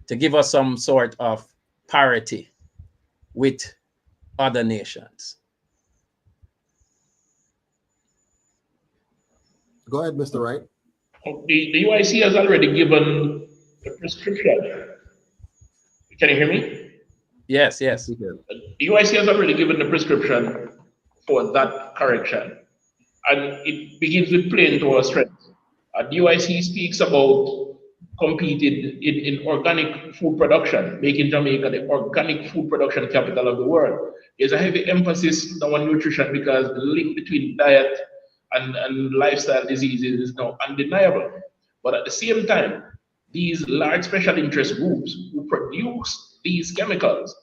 Speaker 1: to give us some sort of parity with other nations?
Speaker 3: Go ahead, Mr. Wright.
Speaker 2: The UIC has already given the prescription. Can you hear me?
Speaker 1: Yes.
Speaker 2: The UIC has already given the prescription for that correction. And it begins with playing to our strengths. The UIC speaks about competing in organic food production, making Jamaica the organic food production capital of the world. There's a heavy emphasis now on nutrition because the link between diet and lifestyle diseases is now undeniable. But at the same time, these large special interest groups who produce these chemicals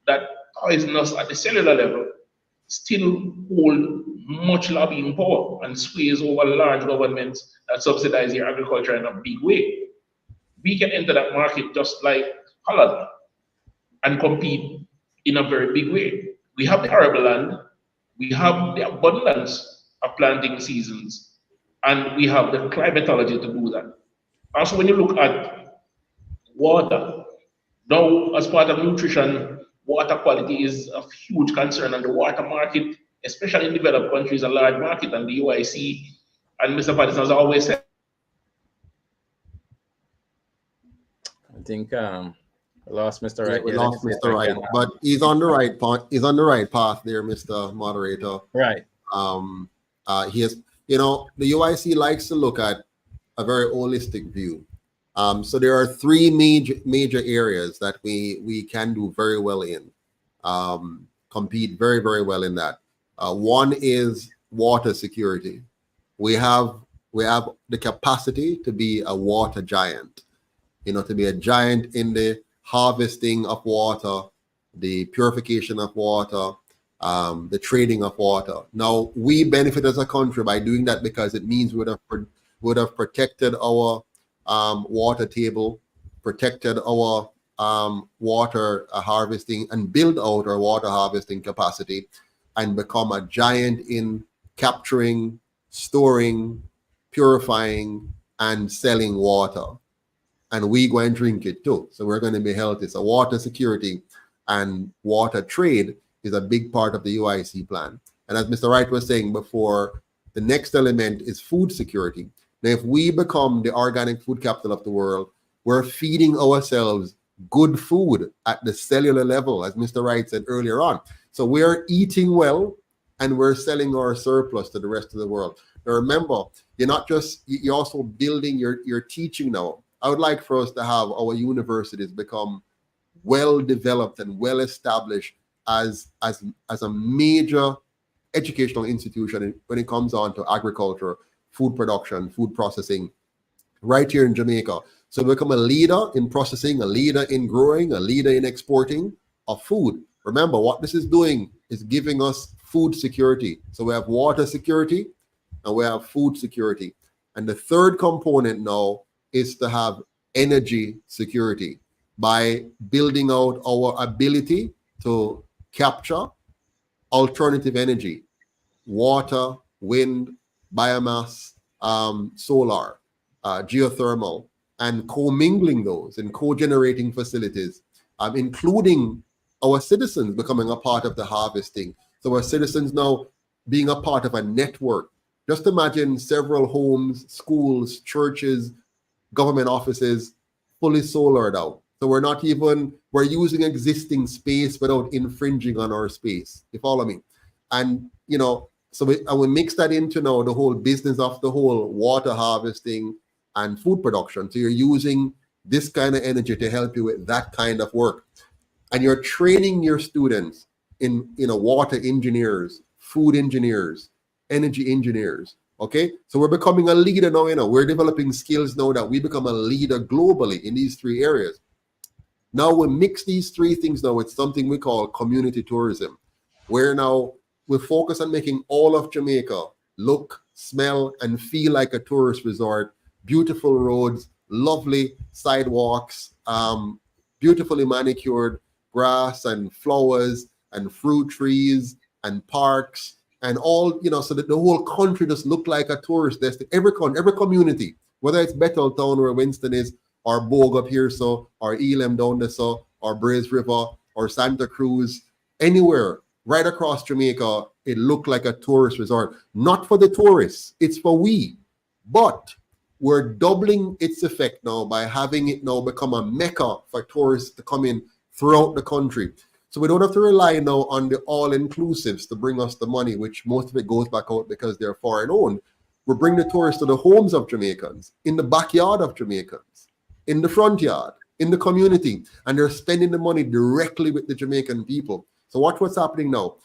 Speaker 2: that poison us at the cellular level still hold much lobbying power and sways over large governments that subsidize their agriculture in a big way. We can enter that market just like Holland and compete in a very big way. We have the arable land, we have the abundance of planting seasons, and we have the climatology to do that. Also, when you look at water, now as part of nutrition, water quality is a huge concern, and the water market, especially in developed countries, a large market, and the UIC and Mr. Patterson has always said.
Speaker 1: I think I lost Mr.
Speaker 3: Yeah,
Speaker 1: Wright.
Speaker 3: we
Speaker 1: Yeah, let me
Speaker 3: lost
Speaker 1: see if
Speaker 3: Mr.
Speaker 1: I
Speaker 3: Wright,
Speaker 1: can,
Speaker 3: but he's on the right path. He's on the right path there, Mr. Moderator.
Speaker 1: right.
Speaker 3: He has, the UIC likes to look at a very holistic view. So there are three major areas that we can do very well in, compete very, very well in that. One is water security. We have the capacity to be a water giant, to be a giant in the harvesting of water, the purification of water, the trading of water. Now, we benefit as a country by doing that because it means we would have protected our water table, protected our water harvesting, and build out our water harvesting capacity, and become a giant in capturing, storing, purifying, and selling water. And we go and drink it too. So we're going to be healthy. So water security and water trade is a big part of the UIC plan. And as Mr. Wright was saying before, the next element is food security. Now, if we become the organic food capital of the world, we're feeding ourselves good food at the cellular level, as Mr. Wright said earlier on. So we're eating well and we're selling our surplus to the rest of the world. Now, remember, you're also building your teaching now. I would like for us to have our universities become well developed and well established as a major educational institution when it comes on to agriculture, food production, food processing, right here in Jamaica. So become a leader in processing, a leader in growing, a leader in exporting of food. Remember, what this is doing is giving us food security. So we have water security and we have food security. And the third component now is to have energy security by building out our ability to capture alternative energy, water, wind, biomass, solar, geothermal, and co-mingling those in co-generating facilities, including our citizens becoming a part of the harvesting. So our citizens now being a part of a network. Just imagine several homes, schools, churches, government offices fully solared out. So we're using existing space without infringing on our space. You follow me? And, so we mix that into now the whole business of the whole water harvesting and food production. So you're using this kind of energy to help you with that kind of work. And you're training your students in, water engineers, food engineers, energy engineers. Okay, so we're becoming a leader now. We're developing skills now that we become a leader globally in these three areas. Now we mix these three things now with something we call community tourism, where now we focus on making all of Jamaica look, smell, and feel like a tourist resort. Beautiful roads, lovely sidewalks, beautifully manicured grass and flowers and fruit trees and parks. And all, so that the whole country just look like a tourist destination. Every community, whether it's Betheltown where Winston is, or Bogue up here, or Elam down there, or Braze River, or Santa Cruz, anywhere, right across Jamaica, it looked like a tourist resort. Not for the tourists, it's for we. But we're doubling its effect now by having it now become a mecca for tourists to come in throughout the country. So we don't have to rely now on the all-inclusives to bring us the money, which most of it goes back out because they're foreign-owned. We bring the tourists to the homes of Jamaicans, in the backyard of Jamaicans, in the front yard, in the community, and they're spending the money directly with the Jamaican people. So watch what's happening now.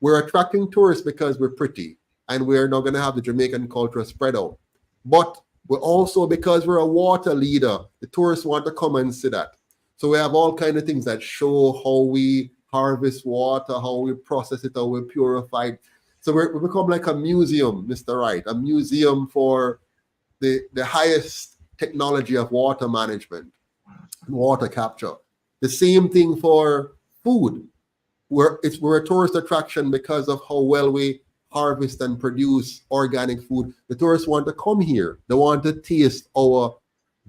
Speaker 3: We're attracting tourists because we're pretty, and we're now going to have the Jamaican culture spread out. But we're also, because we're a water leader, the tourists want to come and see that. So we have all kinds of things that show how harvest water, how we process it, how we purify it. So we become like a museum, Mr. Wright, a museum for the highest technology of water management, water capture. The same thing for food. We're a tourist attraction because of how well we harvest and produce organic food. The tourists want to come here. They want to taste our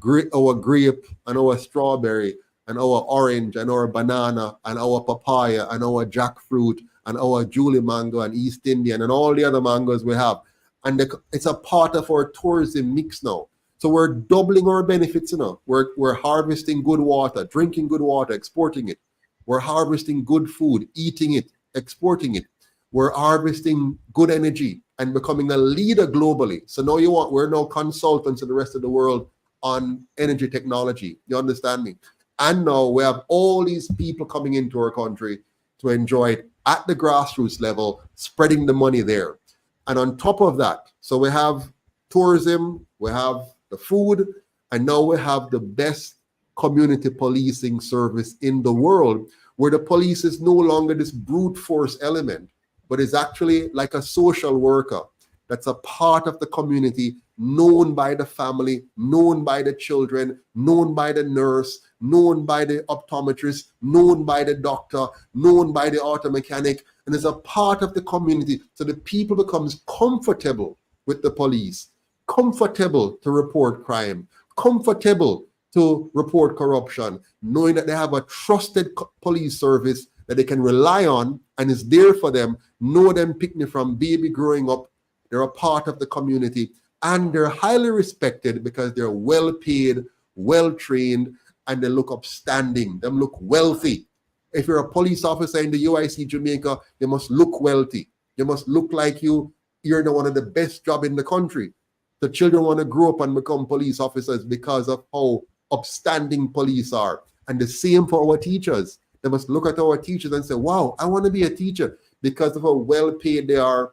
Speaker 3: grape and our strawberry and our orange and our banana and our papaya and our jackfruit and our Julie mango and East Indian and all the other mangoes we have. And it's a part of our tourism mix now. So we're doubling our benefits now. We're harvesting good water, drinking good water, exporting it. We're harvesting good food, eating it, exporting it. We're harvesting good energy and becoming a leader globally. So now we're now consultants in the rest of the world on energy technology. You understand me? And now we have all these people coming into our country to enjoy it at the grassroots level, spreading the money there. And on top of that, so we have tourism, we have the food, and now we have the best community policing service in the world, where the police is no longer this brute force element, but is actually like a social worker that's a part of the community, known by the family, known by the children, known by the nurse, known by the optometrist, known by the doctor, known by the auto mechanic, and is a part of the community. So the people becomes comfortable with the police, comfortable to report crime, comfortable to report corruption, knowing that they have a trusted police service that they can rely on and is there for them, know them picnic from baby growing up. They're a part of the community and they're highly respected because they're well paid, well trained, and they look upstanding. They look wealthy. If you're a police officer in the UIC Jamaica, you must look wealthy. You must look like you're one of the best job in the country. The children want to grow up and become police officers because of how upstanding police are. And the same for our teachers. They must look at our teachers and say, wow, I want to be a teacher because of how well paid they are.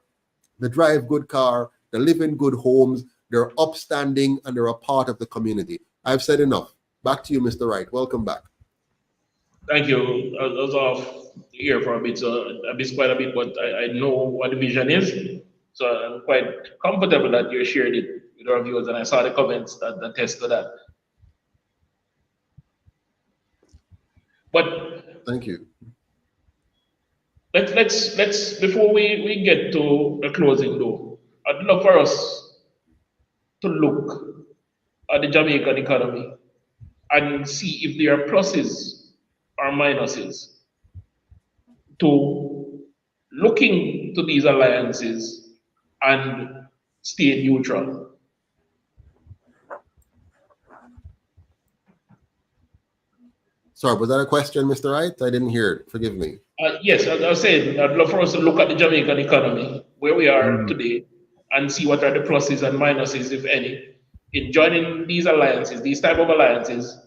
Speaker 3: They drive good car, they live in good homes, they're upstanding, and they're a part of the community. I've said enough. Back to you, Mr. Wright. Welcome back.
Speaker 2: Thank you. I was off here for a bit, so I missed quite a bit, but I know what the vision is. So I'm quite comfortable that you shared it with our viewers, and I saw the comments that attest to that. But
Speaker 3: thank you.
Speaker 2: Let's before we get to the closing though, I'd love for us to look at the Jamaican economy and see if there are pluses or minuses to looking to these alliances and stay neutral.
Speaker 3: Sorry, was that a question, Mr. Wright? I didn't hear it. Forgive me.
Speaker 2: Yes, I was saying I'd love for us to look at the Jamaican economy, where we are today, and see what are the pluses and minuses, if any, in joining these alliances, these type of alliances,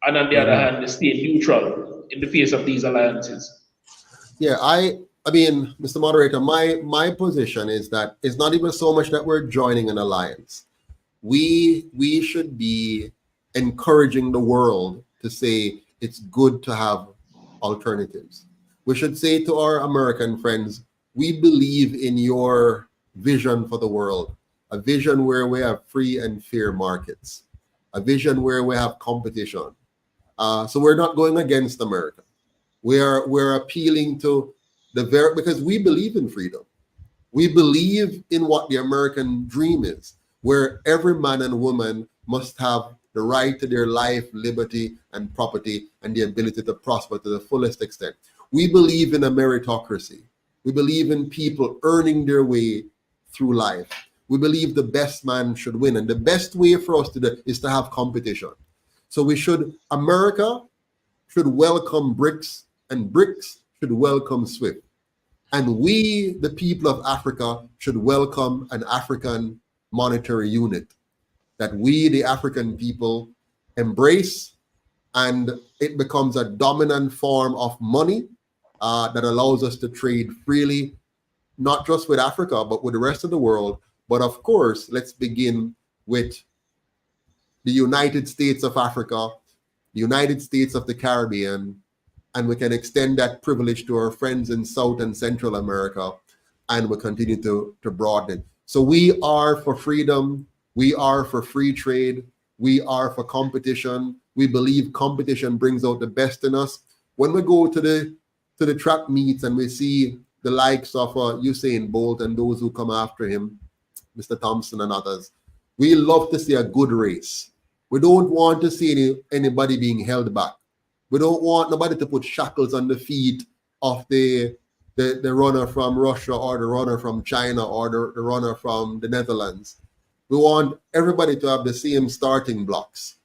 Speaker 2: and on the other hand, stay neutral in the face of these alliances.
Speaker 3: Yeah, I mean, Mr. Moderator, my position is that it's not even so much that we're joining an alliance. We should be encouraging the world to say it's good to have alternatives. We should say to our American friends, we believe in your vision for the world, a vision where we have free and fair markets, a vision where we have competition. So we're not going against America. We're appealing to because we believe in freedom. We believe in what the American dream is, where every man and woman must have the right to their life, liberty, and property, and the ability to prosper to the fullest extent. We believe in a meritocracy. We believe in people earning their way through life. We believe the best man should win. And the best way for us to do is to have competition. So America should welcome Brics, and Brics should welcome SWIFT. And we, the people of Africa, should welcome an African monetary unit that we, the African people, embrace, and it becomes a dominant form of money that allows us to trade freely, not just with Africa, but with the rest of the world. But of course, let's begin with the United States of Africa, the United States of the Caribbean, and we can extend that privilege to our friends in South and Central America, and we continue to broaden it. So we are for freedom, we are for free trade, we are for competition. We believe competition brings out the best in us. When we go to the track meets and we see the likes of Usain Bolt and those who come after him, Mr. Thompson and others, we love to see a good race. We don't want to see anybody being held back. We don't want nobody to put shackles on the feet of the runner from Russia or the runner from China or the runner from the Netherlands. We want everybody to have the same starting blocks.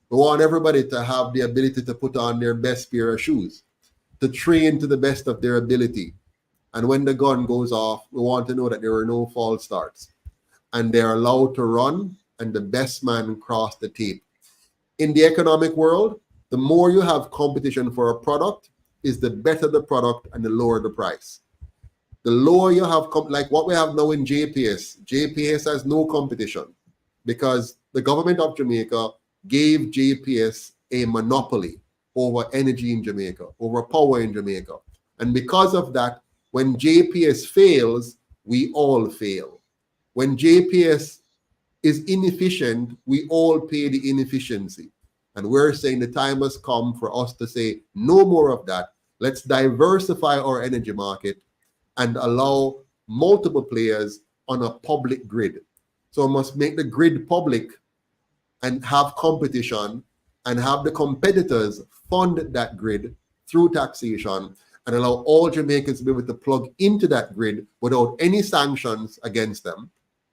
Speaker 3: We want everybody to have the ability to put on their best pair of shoes, to train to the best of their ability. And when the gun goes off, we want to know that there are no false starts. And they're allowed to run, and the best man cross the tape. In the economic world, the more you have competition for a product, is the better the product and the lower the price. The lower you have, like what we have now in JPS, JPS has no competition because the government of Jamaica gave JPS a monopoly over energy in Jamaica, over power in Jamaica. And because of that, when JPS fails, we all fail. When JPS is inefficient, we all pay the inefficiency. And we're saying the time has come for us to say no more of that. Let's diversify our energy market and allow multiple players on a public grid. So we must make the grid public and have competition and have the competitors fund that grid through taxation and allow all Jamaicans to be able to plug into that grid without any sanctions against them.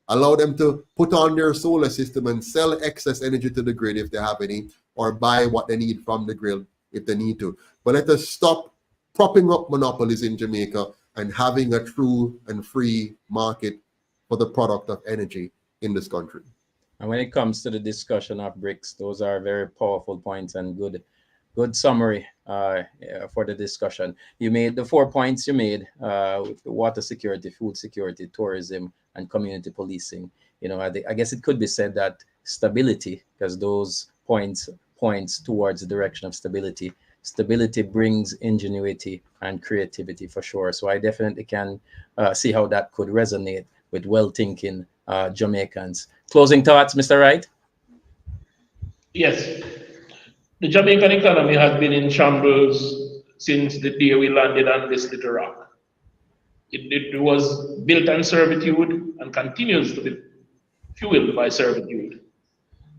Speaker 3: Allow them to put on their solar system and sell excess energy to the grid if they have any, or buy what they need from the grid if they need to. But let us stop propping up monopolies in Jamaica and having a true and free market for the product of energy in this country.
Speaker 1: And when it comes to the discussion of BRICS, those are very powerful points and good summary for the discussion. You made the 4 points you made with the water security, food security, tourism, and community policing. You know, I guess it could be said that stability, because those points towards the direction of stability. Stability brings ingenuity and creativity for sure. So I definitely can see how that could resonate with well-thinking Jamaicans. Closing thoughts, Mr. Wright?
Speaker 2: Yes. The Jamaican economy has been in shambles since the day we landed on this little rock. It was built on servitude and continues to be fueled by servitude.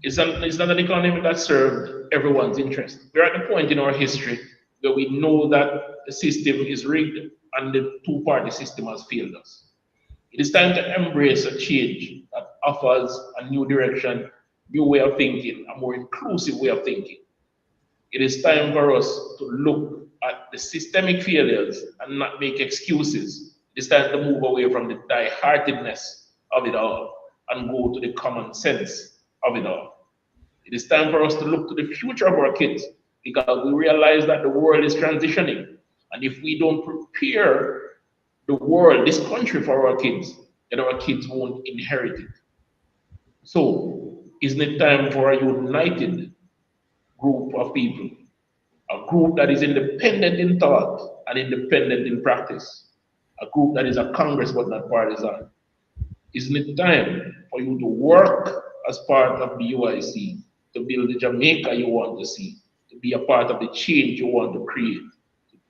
Speaker 2: It's not an economy that served everyone's interest. We're at the point in our history where we know that the system is rigged and the two-party system has failed us. It is time to embrace a change that offers a new direction, new way of thinking, a more inclusive way of thinking. It is time for us to look at the systemic failures and not make excuses. It is time to move away from the die-heartedness of it all and go to the common sense of it all. It is time for us to look to the future of our kids because we realize that the world is transitioning. And if we don't prepare the world, this country for our kids, then our kids won't inherit it. So, isn't it time for a united group of people, a group that is independent in thought and independent in practice, a group that is a Congress but not partisan? Isn't it time for you to work as part of the UIC to build the Jamaica you want to see, to be a part of the change you want to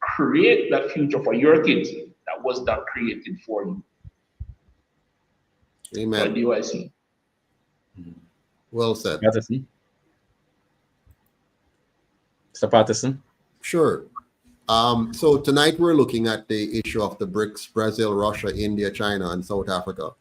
Speaker 2: create that future for your kids that was not created for you?
Speaker 3: Amen.
Speaker 2: By the UIC.
Speaker 3: Well said.
Speaker 1: Patterson? Mr. Patterson?
Speaker 3: Sure. So tonight we're looking at the issue of the BRICS: Brazil, Russia, India, China, and South Africa.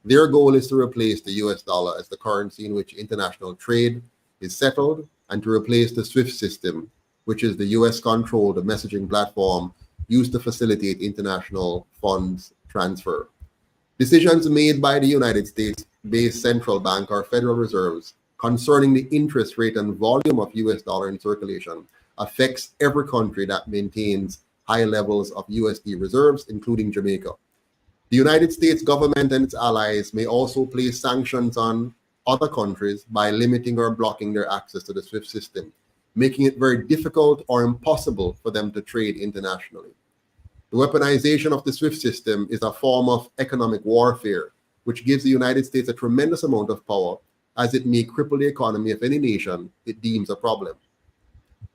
Speaker 3: Their goal is to replace the US dollar as the currency in which international trade is settled and to replace the SWIFT system, which is the US-controlled messaging platform used to facilitate international funds transfer. Decisions made by the United States-based central bank or Federal Reserves concerning the interest rate and volume of US dollar in circulation affects every country that maintains high levels of USD reserves, including Jamaica. The United States government and its allies may also place sanctions on other countries by limiting or blocking their access to the SWIFT system. making it very difficult or impossible for them to trade internationally. The weaponization of the SWIFT system is a form of economic warfare, which gives the United States a tremendous amount of power, as it may cripple the economy of any nation it deems a problem.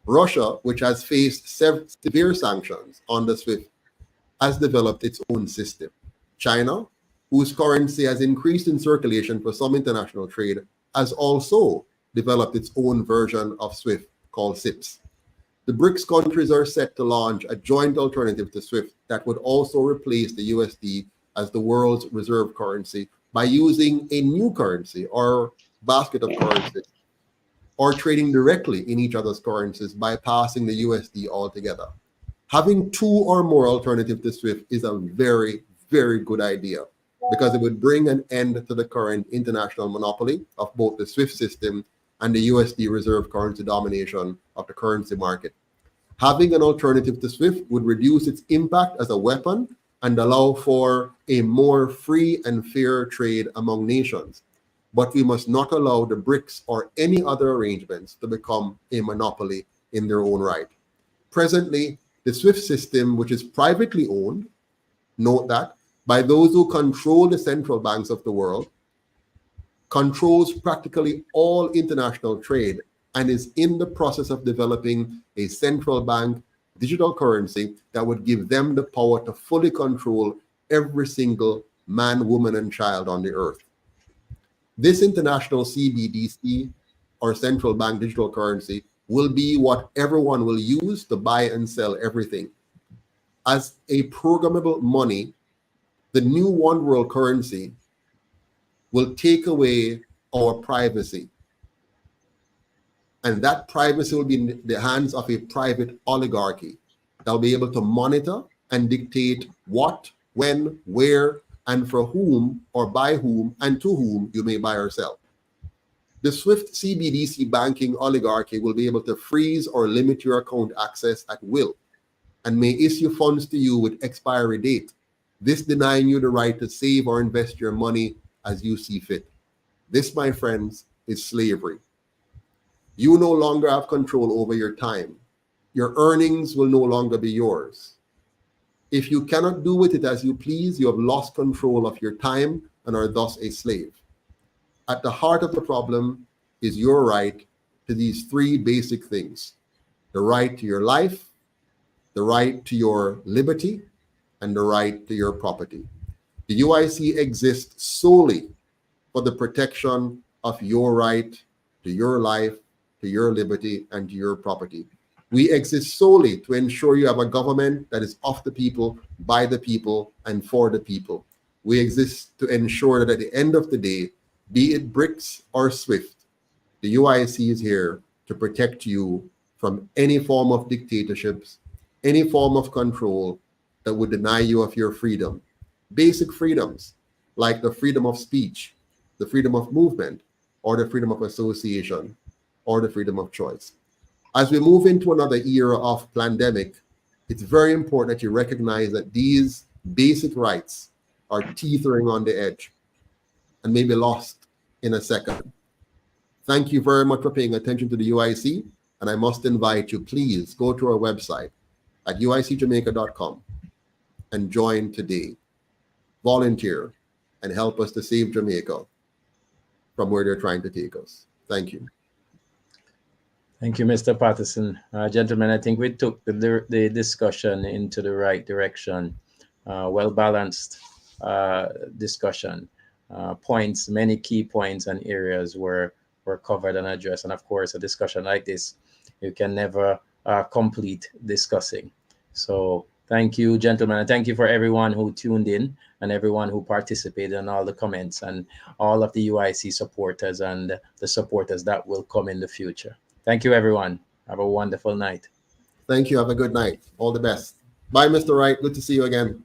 Speaker 3: Russia, which has faced severe sanctions on the SWIFT, has developed its own system. China, whose currency has increased in circulation for some international trade, has also developed its own version of SWIFT called SIPS. The BRICS countries are set to launch a joint alternative to SWIFT that would also replace the USD as the world's reserve currency by using a new currency or basket of currencies, or trading directly in each other's currencies, bypassing the USD altogether. Having two or more alternatives to SWIFT is a very, very good idea, because it would bring an end to the current international monopoly of both the SWIFT system and the USD reserve currency domination of the currency market. Having an alternative to SWIFT would reduce its impact as a weapon and allow for a more free and fair trade among nations. But we must not allow the BRICS or any other arrangements to become a monopoly in their own right. Presently, the SWIFT system, which is privately owned, note that, by those who control the central banks of the world, controls practically all international trade and is in the process of developing a central bank digital currency that would give them the power to fully control every single man, woman, and child on the earth. This international CBDC, or central bank digital currency, will be what everyone will use to buy and sell everything. As a programmable money, the new one world currency will take away our privacy. And that privacy will be in the hands of a private oligarchy that will be able to monitor and dictate what, when, where, and for whom, or by whom, and to whom you may buy or sell. The SWIFT CBDC banking oligarchy will be able to freeze or limit your account access at will, and may issue funds to you with expiry date, this denying you the right to save or invest your money as you see fit. This, my friends, is slavery. You no longer have control over your time. Your earnings will no longer be yours. If you cannot do with it as you please, you have lost control of your time and are thus a slave. At the heart of the problem is your right to these three basic things: the right to your life, the right to your liberty, and the right to your property. The UIC exists solely for the protection of your right to your life, to your liberty, and to your property. We exist solely to ensure you have a government that is of the people, by the people, and for the people. We exist to ensure that at the end of the day, be it BRICS or SWIFT, the UIC is here to protect you from any form of dictatorships, any form of control that would deny you of your freedom. Basic freedoms like the freedom of speech, the freedom of movement, or the freedom of association, or the freedom of choice. As we move into another era of pandemic, it's very important that you recognize that these basic rights are teetering on the edge and may be lost in a second. Thank you very much for paying attention to the UIC, and I must invite you, please go to our website at uicjamaica.com and join today. Volunteer and help us to save Jamaica from where they're trying to take us. Thank you.
Speaker 1: Thank you, Mr. Patterson. Gentlemen, I think we took the discussion into the right direction. Well-balanced discussion. Points, many key points and areas were covered and addressed. And of course, a discussion like this, you can never complete discussing. So thank you, gentlemen. And thank you for everyone who tuned in and everyone who participated in all the comments and all of the UIC supporters and the supporters that will come in the future. Thank you, everyone. Have a wonderful night.
Speaker 3: Thank you. Have a good night. All the best. Bye, Mr. Wright. Good to see you again.